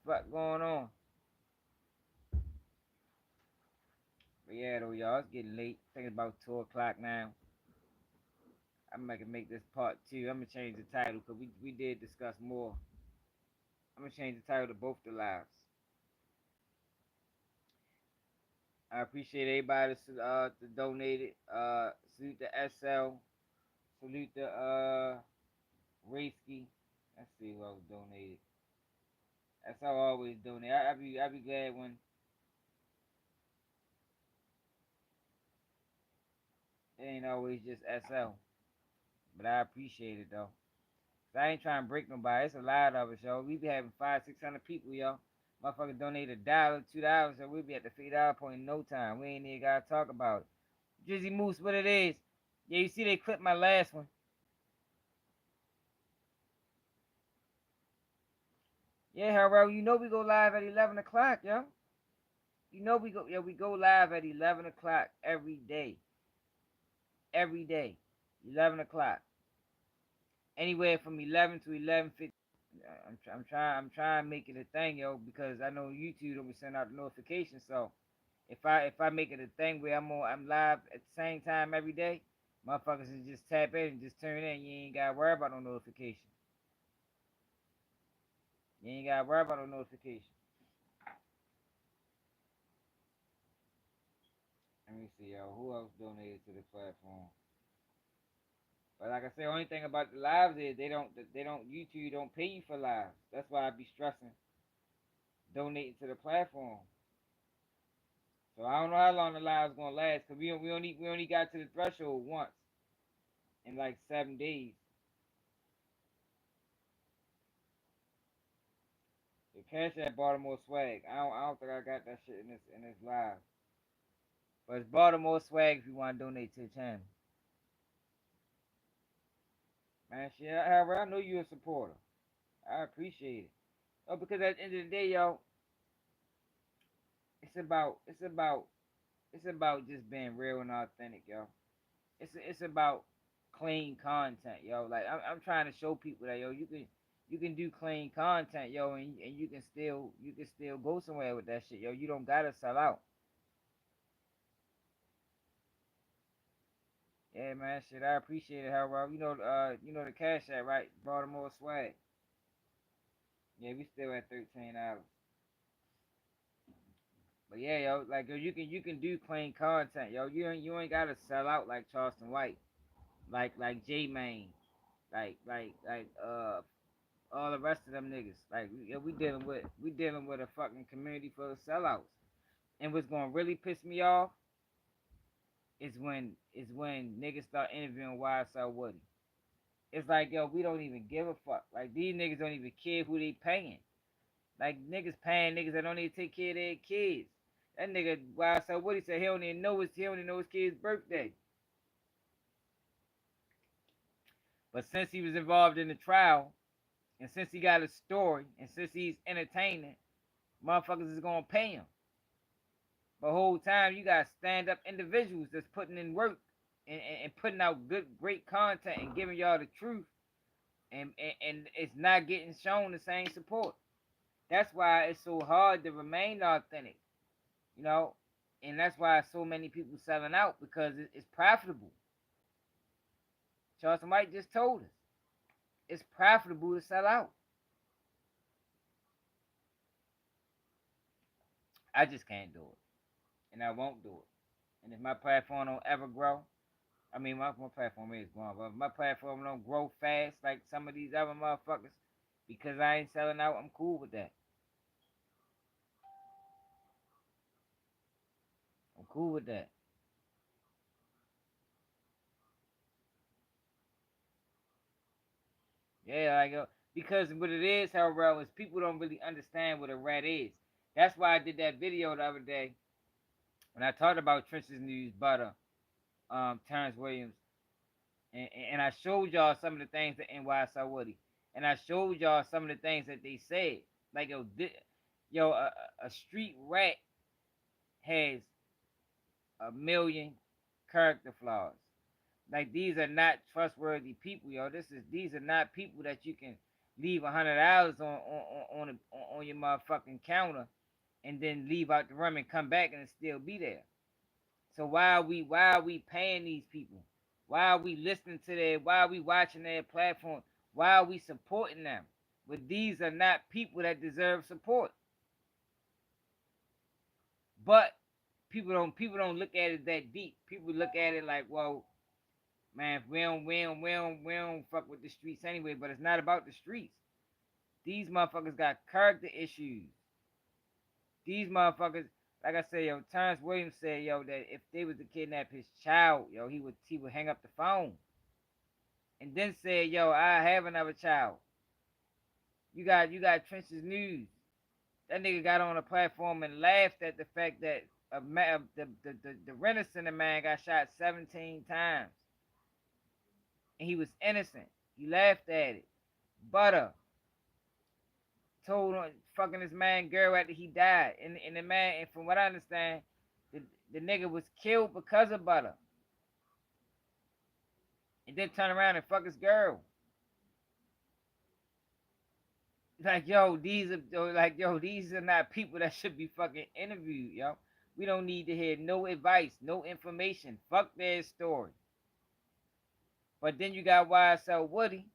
Speaker 1: Fuck going on? But yeah, though, y'all, it's getting late. I think it's about 2 o'clock now. I'm gonna make this part 2. I'm gonna change the title because we did discuss more. I'm gonna change the title to both the lives. I appreciate everybody to donate it. Salute the SL. Salute the Raisky. Let's see who else donated. That's how I always donate. I be glad when it ain't always just SL. But I appreciate it though. I ain't trying to break nobody. It's a lot of us, yo. We be having 500-600 people, yo. Motherfuckers donate $1, $2, so we be at the $50 point in no time. We ain't even gotta talk about it. Drizzy Moose, what it is? Yeah, you see they clipped my last one. Yeah, Harold, you know we go live at 11 o'clock, yo. You know we go live at 11 o'clock every day. Every day. 11 o'clock. Anywhere from 11 to 11:50. I'm trying to make it a thing, yo, because I know YouTube don't send out the notifications. So if I make it a thing where I'm live at the same time every day, motherfuckers can just tap in and just turn in. You ain't gotta worry about no notification. You ain't gotta worry about no notification. Let me see, yo. Who else donated to the platform? But like I said, only thing about the lives is they don't YouTube don't pay you for lives. That's why I be stressing donating to the platform. So I don't know how long the live's gonna last because we only got to the threshold once in like 7 days. The cash at Baltimore swag. I don't think I got that shit in this live. But it's Baltimore swag if you want to donate to the channel. Man, shit, however, I know you're a supporter. I appreciate it. Oh, because at the end of the day, yo, it's about just being real and authentic, yo. It's about clean content, yo. Like I'm trying to show people that, yo, you can do clean content, yo, and you can still go somewhere with that shit, yo. You don't gotta sell out. Yeah, man, shit, I appreciate it, however. You know the cash app, right? Baltimore swag. Yeah, we still at $13. But yeah, yo, like yo, you can do clean content, yo. You ain't gotta sell out like Charleston White, like J Main, like all the rest of them niggas. Like yo, we dealing with a fucking community full of sellouts. And what's gonna really piss me off is when niggas start interviewing YSL Woody. It's like yo, we don't even give a fuck. Like these niggas don't even care who they paying. Like niggas paying niggas that don't even take care of their kids. That nigga YSL Woody said he don't even know his kid's birthday. But since he was involved in the trial, and since he got a story, and since he's entertaining, motherfuckers is gonna pay him. But whole time you got stand up individuals that's putting in work and putting out great content and giving y'all the truth, and it's not getting shown the same support. That's why it's so hard to remain authentic, you know, and that's why so many people selling out because it's profitable. Charleston White just told us it's profitable to sell out. I just can't do it, and I won't do it. And if my platform don't ever grow, I mean my platform is growing, but if my platform don't grow fast like some of these other motherfuckers, because I ain't selling out, I'm cool with that. I'm cool with that. Yeah, because what it is, however, is people don't really understand what a rat is. That's why I did that video the other day when I talked about Trenches News Butter, Terrence Williams, and I showed y'all some of the things that NYSL Woody, and I showed y'all some of the things that they said. Like a street rat has a million character flaws. Like these are not trustworthy people, yo. These are not people that you can leave $100 on your motherfucking counter and then leave out the room and come back and it still be there. So why are we paying these people? Why are we listening to why are we watching their platform? Why are we supporting them? But these are not people that deserve support. But people don't look at it that deep. People look at it like, well, man, we don't fuck with the streets anyway, but it's not about the streets. These motherfuckers got character issues. These motherfuckers, like I said, yo, Terrence Williams said, yo, that if they was to kidnap his child, yo, he would hang up the phone. And then said, yo, I have another child. You got Trenches News. That nigga got on a platform and laughed at the fact that the Rent-A-Center man got shot 17 times. And he was innocent. He laughed at it. Butter told on fucking this man girl after he died. And the man, and from what I understand, the nigga was killed because of Butter. And then turn around and fuck his girl. Like these are not people that should be fucking interviewed, yo. We don't need to hear no advice, no information. Fuck their story. But then you got YSL Woody,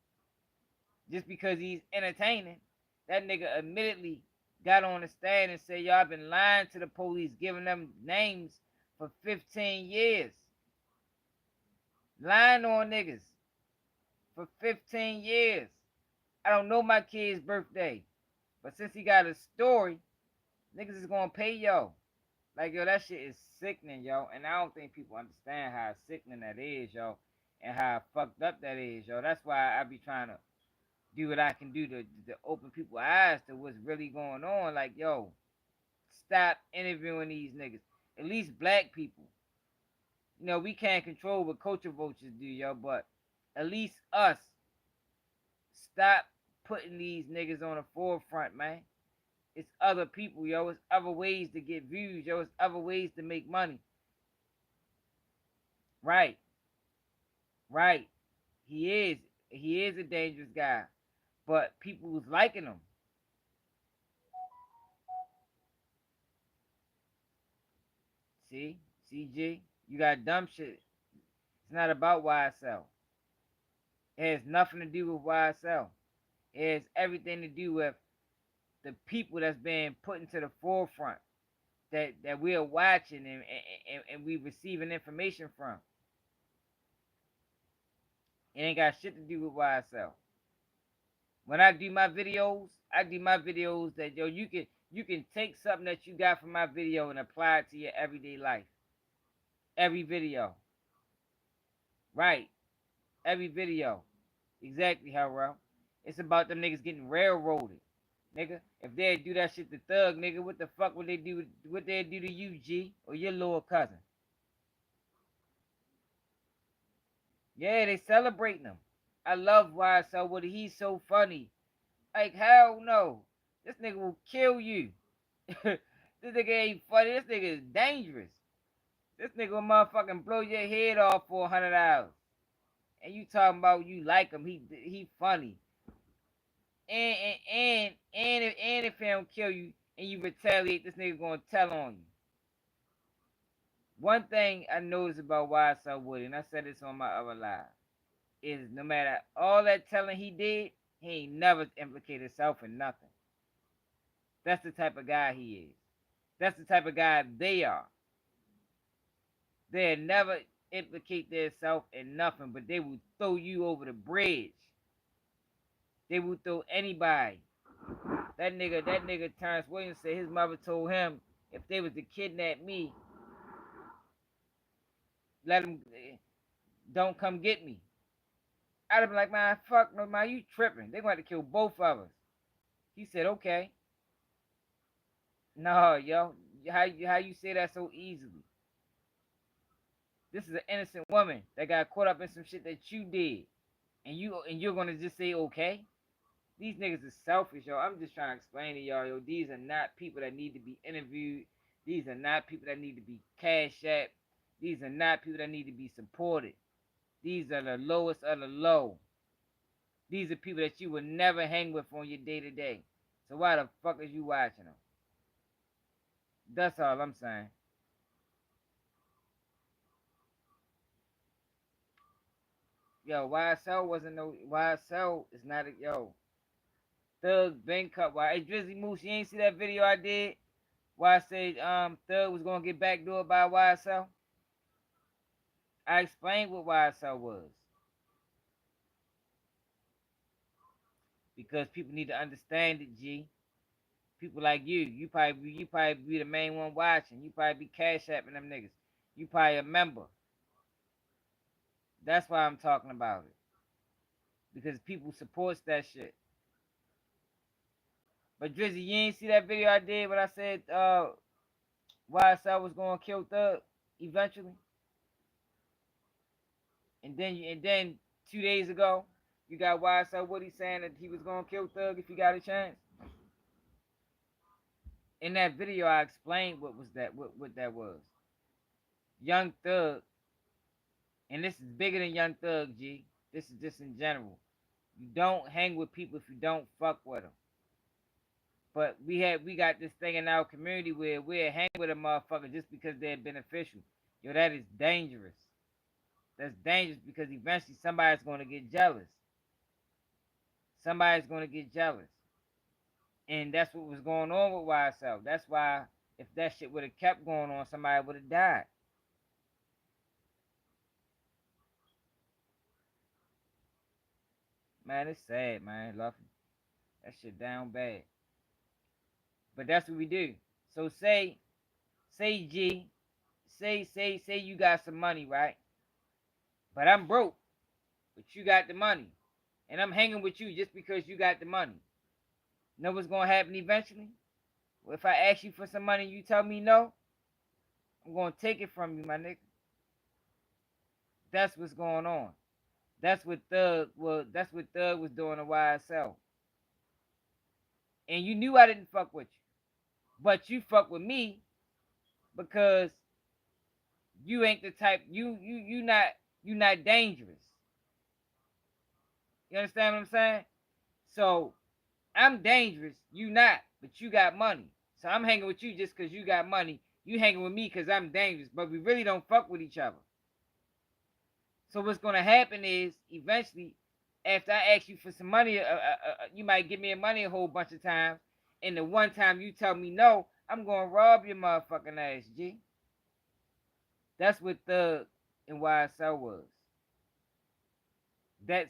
Speaker 1: just because he's entertaining. That nigga admittedly got on the stand and said, y'all been lying to the police, giving them names for 15 years. Lying on niggas for 15 years. I don't know my kid's birthday. But since he got a story, niggas is gonna pay yo. Like, yo, that shit is sickening, yo. And I don't think people understand how sickening that is, yo. And how fucked up that is, yo. That's why I be trying to do what I can do to open people's eyes to what's really going on. Like, yo, stop interviewing these niggas. At least black people. You know, we can't control what culture vultures do, yo, but at least us, stop putting these niggas on the forefront, man. It's other people, yo. It's other ways to get views, yo. It's other ways to make money. Right. Right. He is a dangerous guy. But people was liking him. See? CG? You got dumb shit. It's not about YSL. It has nothing to do with YSL. It has everything to do with the people that's being put into the forefront that we're watching and we receiving information from. It ain't got shit to do with YSL. When I do my videos that, yo, you can take something that you got from my video and apply it to your everyday life. Every video. Right. Every video. Exactly, Harold. It's about them niggas getting railroaded. Nigga, if they do that shit to Thug, nigga, what the fuck would they do? What they do to you, G, or your little cousin? Yeah, they celebrating him. I love YSL Woody. He's so funny. Like, hell no. This nigga will kill you. This nigga ain't funny. This nigga is dangerous. This nigga will motherfucking blow your head off for $100. And you talking about you like him. He funny. And if he don't kill you and you retaliate, this nigga gonna tell on you. One thing I noticed about YSL Woody, and I said this on my other live, is no matter all that telling he did, he ain't never implicated himself in nothing. That's the type of guy he is. That's the type of guy they are. They'll never implicate themselves in nothing, but they will throw you over the bridge. They will throw anybody. That nigga Terrence Williams said his mother told him if they was to kidnap me, let them, don't come get me. I'd have been like, man, fuck no, man, you tripping. They going to kill both of us. He said, okay. No, yo, how you say that so easily? This is an innocent woman that got caught up in some shit that you did, and you're gonna just say okay? These niggas is selfish, yo. I'm just trying to explain to y'all, yo. These are not people that need to be interviewed. These are not people that need to be cashed at. These are not people that need to be supported. These are the lowest of the low. These are people that you would never hang with on your day-to-day. So why the fuck is you watching them? That's all I'm saying. Yo, YSL is not a, yo. Thug been cut. Why? Hey, Drizzy Moose, you ain't see that video I did? Why I said Thug was gonna get backdoored by YSL? I explained what YSL was. Because people need to understand it, G. People like you probably be the main one watching. You probably be cash apping them niggas. You probably a member. That's why I'm talking about it. Because people supports that shit. But Drizzy, you ain't see that video I did when I said YSL was gonna kill Thug eventually? And then 2 days ago, you got YSL Woody saying that he was gonna kill Thug if he got a chance. In that video, I explained what that was. Young Thug, and this is bigger than Young Thug, G. This is just in general. You don't hang with people if you don't fuck with them. But we got this thing in our community where we're hanging with a motherfucker just because they're beneficial. Yo, that is dangerous. That's dangerous because eventually somebody's going to get jealous. Somebody's going to get jealous. And that's what was going on with YSL. That's why if that shit would have kept going on, somebody would have died. Man, it's sad, man. Luffy. That shit down bad. But that's what we do. So say G, say you got some money, right? But I'm broke, but you got the money. And I'm hanging with you just because you got the money. Know what's gonna happen eventually? Well, if I ask you for some money and you tell me no, I'm gonna take it from you, my nigga. That's what's going on. That's what Thug was doing to YSL. And you knew I didn't fuck with you. But you fuck with me because you ain't the type you not dangerous. You understand what I'm saying? So I'm dangerous, you not, but you got money. So I'm hanging with you just because you got money. You hanging with me because I'm dangerous, but we really don't fuck with each other. So what's gonna happen is eventually, after I ask you for some money, you might give me money a whole bunch of times, and the one time you tell me no, I'm gonna rob your motherfucking ass, G. That's what Thug and YSL was. That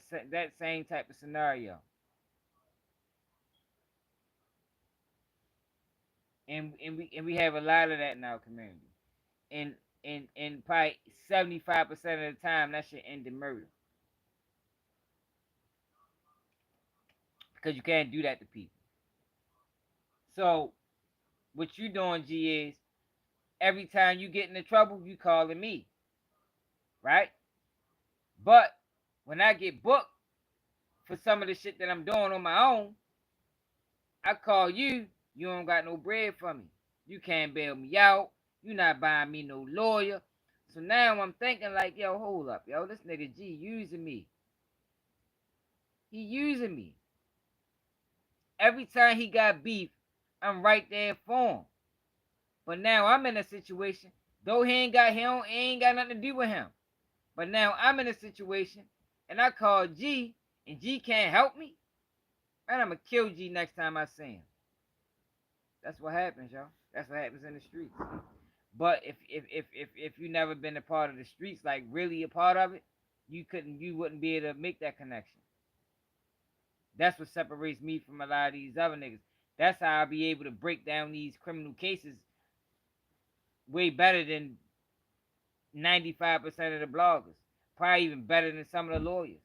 Speaker 1: same type of scenario. And we have a lot of that in our community. And probably 75% of the time that shit end in murder. Because you can't do that to people. So what you doing, G, is every time you get into trouble, you calling me. Right? But when I get booked for some of the shit that I'm doing on my own, I call you, you don't got no bread for me. You can't bail me out. You not buying me no lawyer. So now I'm thinking like, yo, hold up, yo, this nigga G using me. He using me. Every time he got beef, I'm right there for him. But now I'm in a situation, though he ain't got nothing to do with him. But now I'm in a situation, and I call G, and G can't help me. Man, I'ma kill G next time I see him. That's what happens, y'all. That's what happens in the streets. But if you never been a part of the streets, like really a part of it, you wouldn't be able to make that connection. That's what separates me from a lot of these other niggas. That's how I'll be able to break down these criminal cases way better than 95% of the bloggers. Probably even better than some of the lawyers.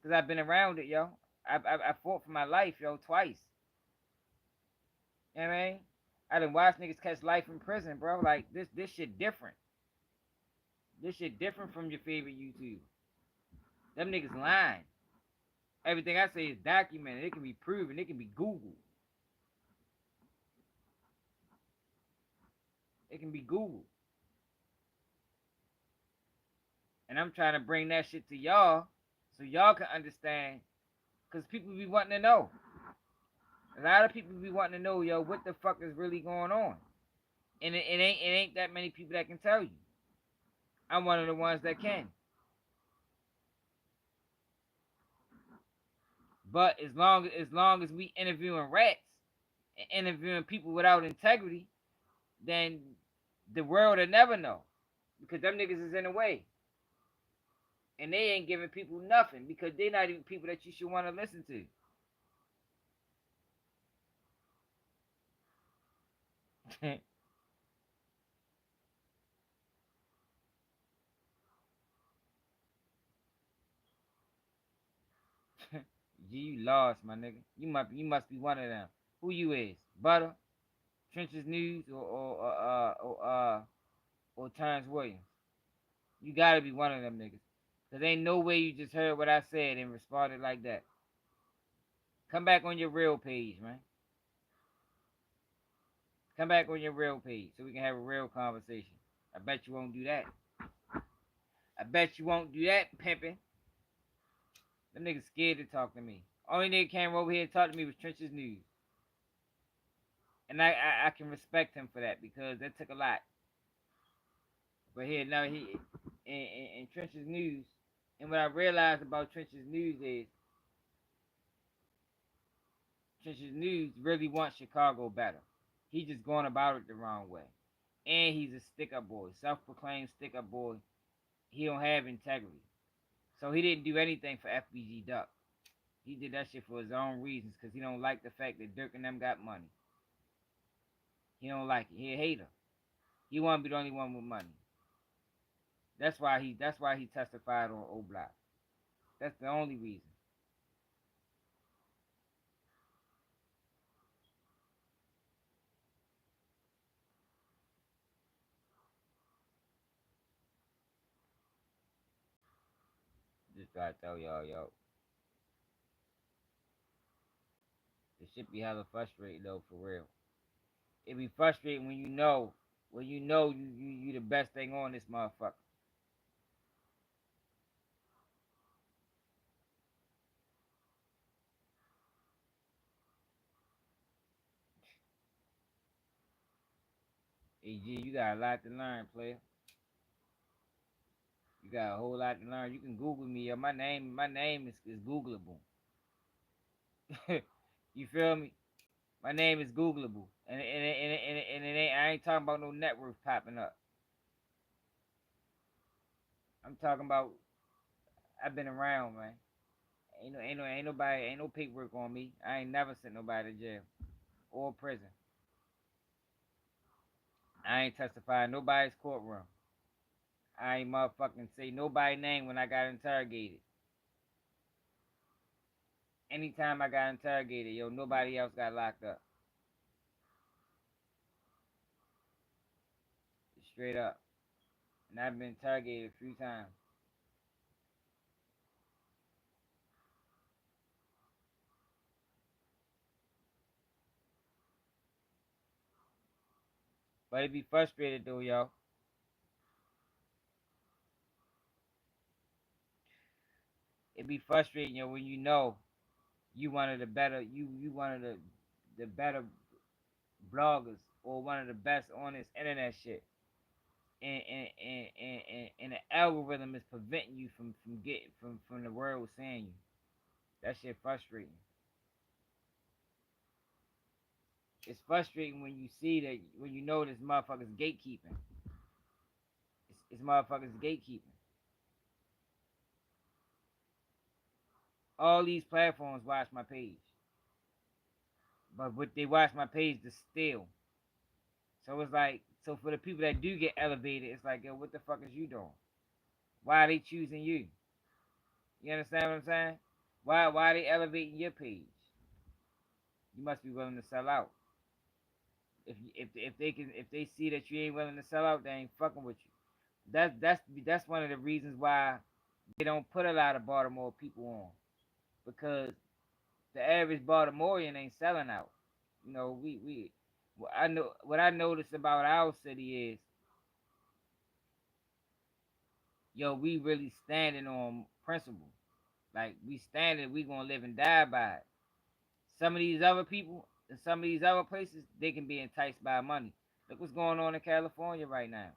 Speaker 1: Because I've been around it, yo. I fought for my life, yo, twice. You know what I mean? I done watched niggas catch life in prison, bro. Like, this shit different. This shit different from your favorite YouTuber. Them niggas lying. Everything I say is documented. It can be proven. It can be Googled. It can be Googled. And I'm trying to bring that shit to y'all so y'all can understand. Because people be wanting to know. A lot of people be wanting to know, yo, what the fuck is really going on. And it ain't that many people that can tell you. I'm one of the ones that can. But as long as we interviewing rats and interviewing people without integrity, then the world will never know. Because them niggas is in the way. And they ain't giving people nothing because they're not even people that you should want to listen to. G, you lost, my nigga. You must be one of them. Who you is? Butter, Trenches News, or Terrence Williams? You gotta be one of them niggas. Cause ain't no way you just heard what I said and responded like that. Come back on your real page, man. Come back on your real page so we can have a real conversation. I bet you won't do that. I bet you won't do that, pimpin'. Them niggas scared to talk to me. Only nigga came over here and talked to me was Trenches News. And I can respect him for that because that took a lot. But here, now he in Trenches News, and what I realized about Trenches News is Trenches News really wants Chicago better. He just going about it the wrong way. And he's a stick-up boy, self-proclaimed stick-up boy. He don't have integrity. So he didn't do anything for FBG Duck. He did that shit for his own reasons, cause he don't like the fact that Dirk and them got money. He don't like it. He a hater. He want to be the only one with money. That's why he testified on O Block. That's the only reason. Just try to tell y'all, yo. This shit be hella frustrating though, for real. It be frustrating when you know you the best thing on this motherfucker. AG, you got a lot to learn, player. You got a whole lot to learn. You can Google me, yo. My name is Googleable. You feel me? My name is Googleable, and it ain't. I ain't talking about no network popping up. I'm talking about I've been around, man. Ain't no paperwork on me. I ain't never sent nobody to jail or prison. I ain't testified nobody's courtroom. I ain't motherfucking say nobody's name when I got interrogated. Anytime I got interrogated, yo, nobody else got locked up. Straight up. And I've been interrogated 3 times. But it be frustrated though, yo. It be frustrating, yo, when you know you one of the better you one of the better bloggers or one of the best on this internet shit. And the algorithm is preventing you from getting from the world saying you. That shit frustrating. It's frustrating when you see that when you know this motherfucker's gatekeeping. It's motherfuckers gatekeeping. All these platforms watch my page, but what they watch my page to steal. So it's like, so for the people that do get elevated, it's like, yo, what the fuck is you doing? Why are they choosing you? You understand what I'm saying? Why are they elevating your page? You must be willing to sell out. If they see that you ain't willing to sell out, they ain't fucking with you. That's one of the reasons why they don't put a lot of Baltimore people on, because the average Baltimorean ain't selling out. You know, we I know what I noticed about our city is, yo, we really standing on principle. Like we standing, we gonna live and die by it. Some of these other people in some of these other places, they can be enticed by money. Look what's going on in California right now.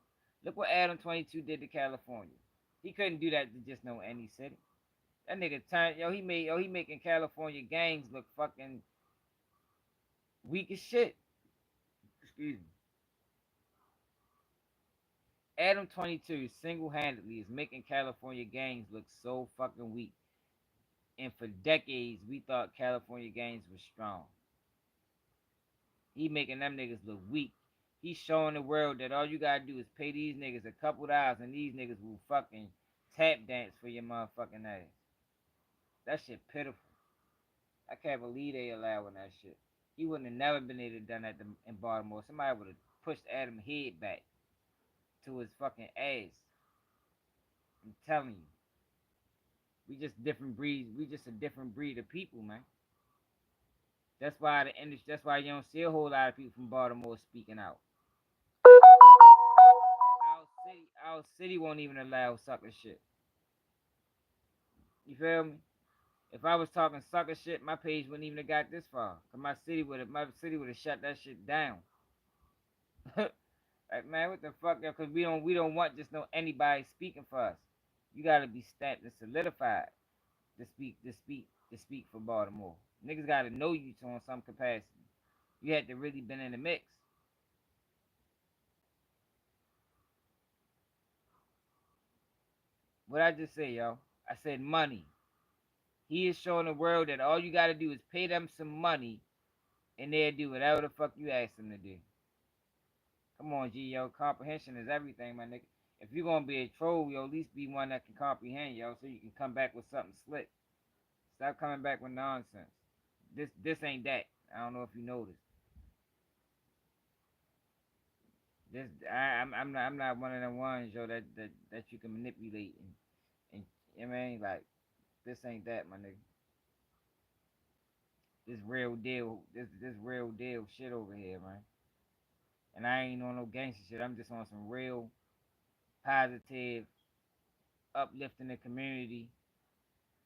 Speaker 1: Look what Adam 22 did to California. He couldn't do that to just no any city. That nigga turned, he making California gangs look fucking weak as shit. Excuse me. Adam 22 single handedly is making California gangs look so fucking weak. And for decades, we thought California gangs were strong. He making them niggas look weak. He's showing the world that all you gotta do is pay these niggas a couple dollars and these niggas will fucking tap dance for your motherfucking ass. That shit pitiful. I can't believe they allowing that shit. He wouldn't have never been able to done that in Baltimore. Somebody would have pushed Adam's head back to his fucking ass. I'm telling you. We just different breeds. We just a different breed of people, man. That's why the industry. That's why you don't see a whole lot of people from Baltimore speaking out. Our city won't even allow sucker shit. You feel me? If I was talking sucker shit, my page wouldn't even have got this far. Cause my city would have shut that shit down. Like, man, what the fuck? Cause we don't want just no anybody speaking for us. You gotta be stamped and solidified to speak for Baltimore. Niggas gotta know you to on some capacity. You had to really been in the mix. What I just say, yo? I said money. He is showing the world that all you gotta do is pay them some money and they'll do whatever the fuck you ask them to do. Come on, G, yo. Comprehension is everything, my nigga. If you're gonna be a troll, yo, at least be one that can comprehend, yo, so you can come back with something slick. Stop coming back with nonsense. This ain't that. I don't know if you noticed. I'm not one of them ones, yo, that you can manipulate and I mean, like, this ain't that, my nigga. This real deal, this real deal shit over here, man. And I ain't on no gangster shit. I'm just on some real positive, uplifting the community,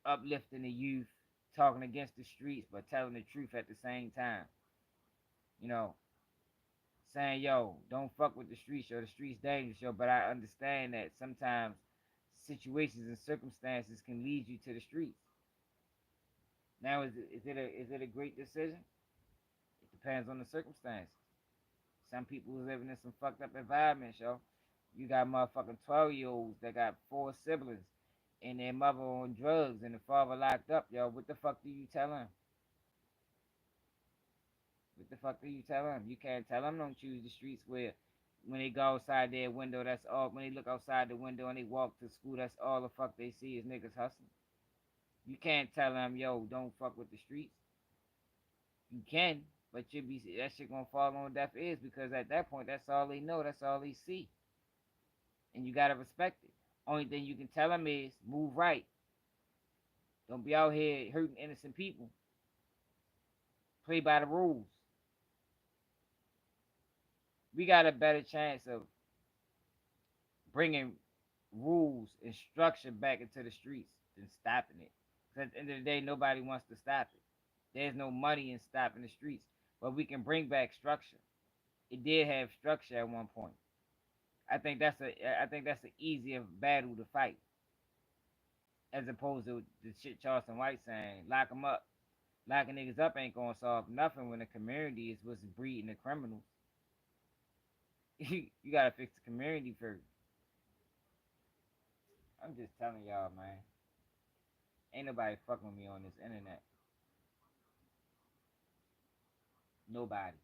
Speaker 1: uplifting the youth, talking against the streets, but telling the truth at the same time. You know, saying, yo, don't fuck with the streets, yo, the streets dangerous, yo, but I understand that sometimes situations and circumstances can lead you to the streets. Now, is it a great decision? It depends on the circumstances. Some people who's living in some fucked up environments, yo. You got motherfucking 12-year-olds that got 4 siblings and their mother on drugs and the father locked up, yo. What the fuck do you tell them? What the fuck do you tell them? You can't tell them don't choose the streets where when they go outside their window, that's all. When they look outside the window and they walk to school, that's all the fuck they see is niggas hustling. You can't tell them, yo, don't fuck with the streets. You can, but you be that shit gonna fall on deaf ears because at that point, that's all they know, that's all they see, and you gotta respect it. Only thing you can tell them is move right. Don't be out here hurting innocent people. Play by the rules. We got a better chance of bringing rules and structure back into the streets than stopping it. Because at the end of the day, nobody wants to stop it. There's no money in stopping the streets, but we can bring back structure. It did have structure at one point. I think that's an easier battle to fight as opposed to the shit Charleston White saying, lock them up. Locking niggas up ain't gonna solve nothing when the community is what's breeding the criminals. You gotta fix the community first. I'm just telling y'all, man. Ain't nobody fucking with me on this internet. Nobody.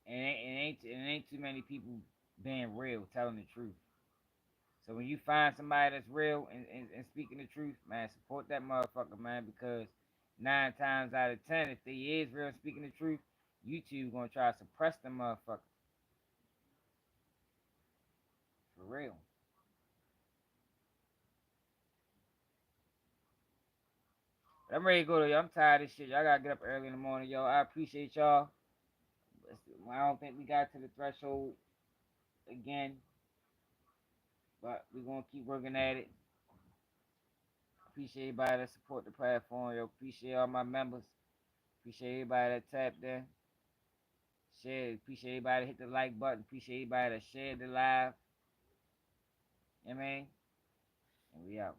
Speaker 1: And it ain't too many people being real, telling the truth. So when you find somebody that's real and speaking the truth, man, support that motherfucker, man, because 9 times out of 10, if they is real speaking the truth, YouTube gonna try to suppress them motherfuckers. For real. But I'm ready to go to y'all. I'm tired of this shit. Y'all gotta get up early in the morning, yo. I appreciate y'all. I don't think we got to the threshold again, but we're gonna keep working at it. Appreciate everybody that support the platform, yo. Appreciate all my members. Appreciate everybody that tapped in. Share. Appreciate everybody that hit the like button. Appreciate everybody that shared the live. You know what I mean? And we out.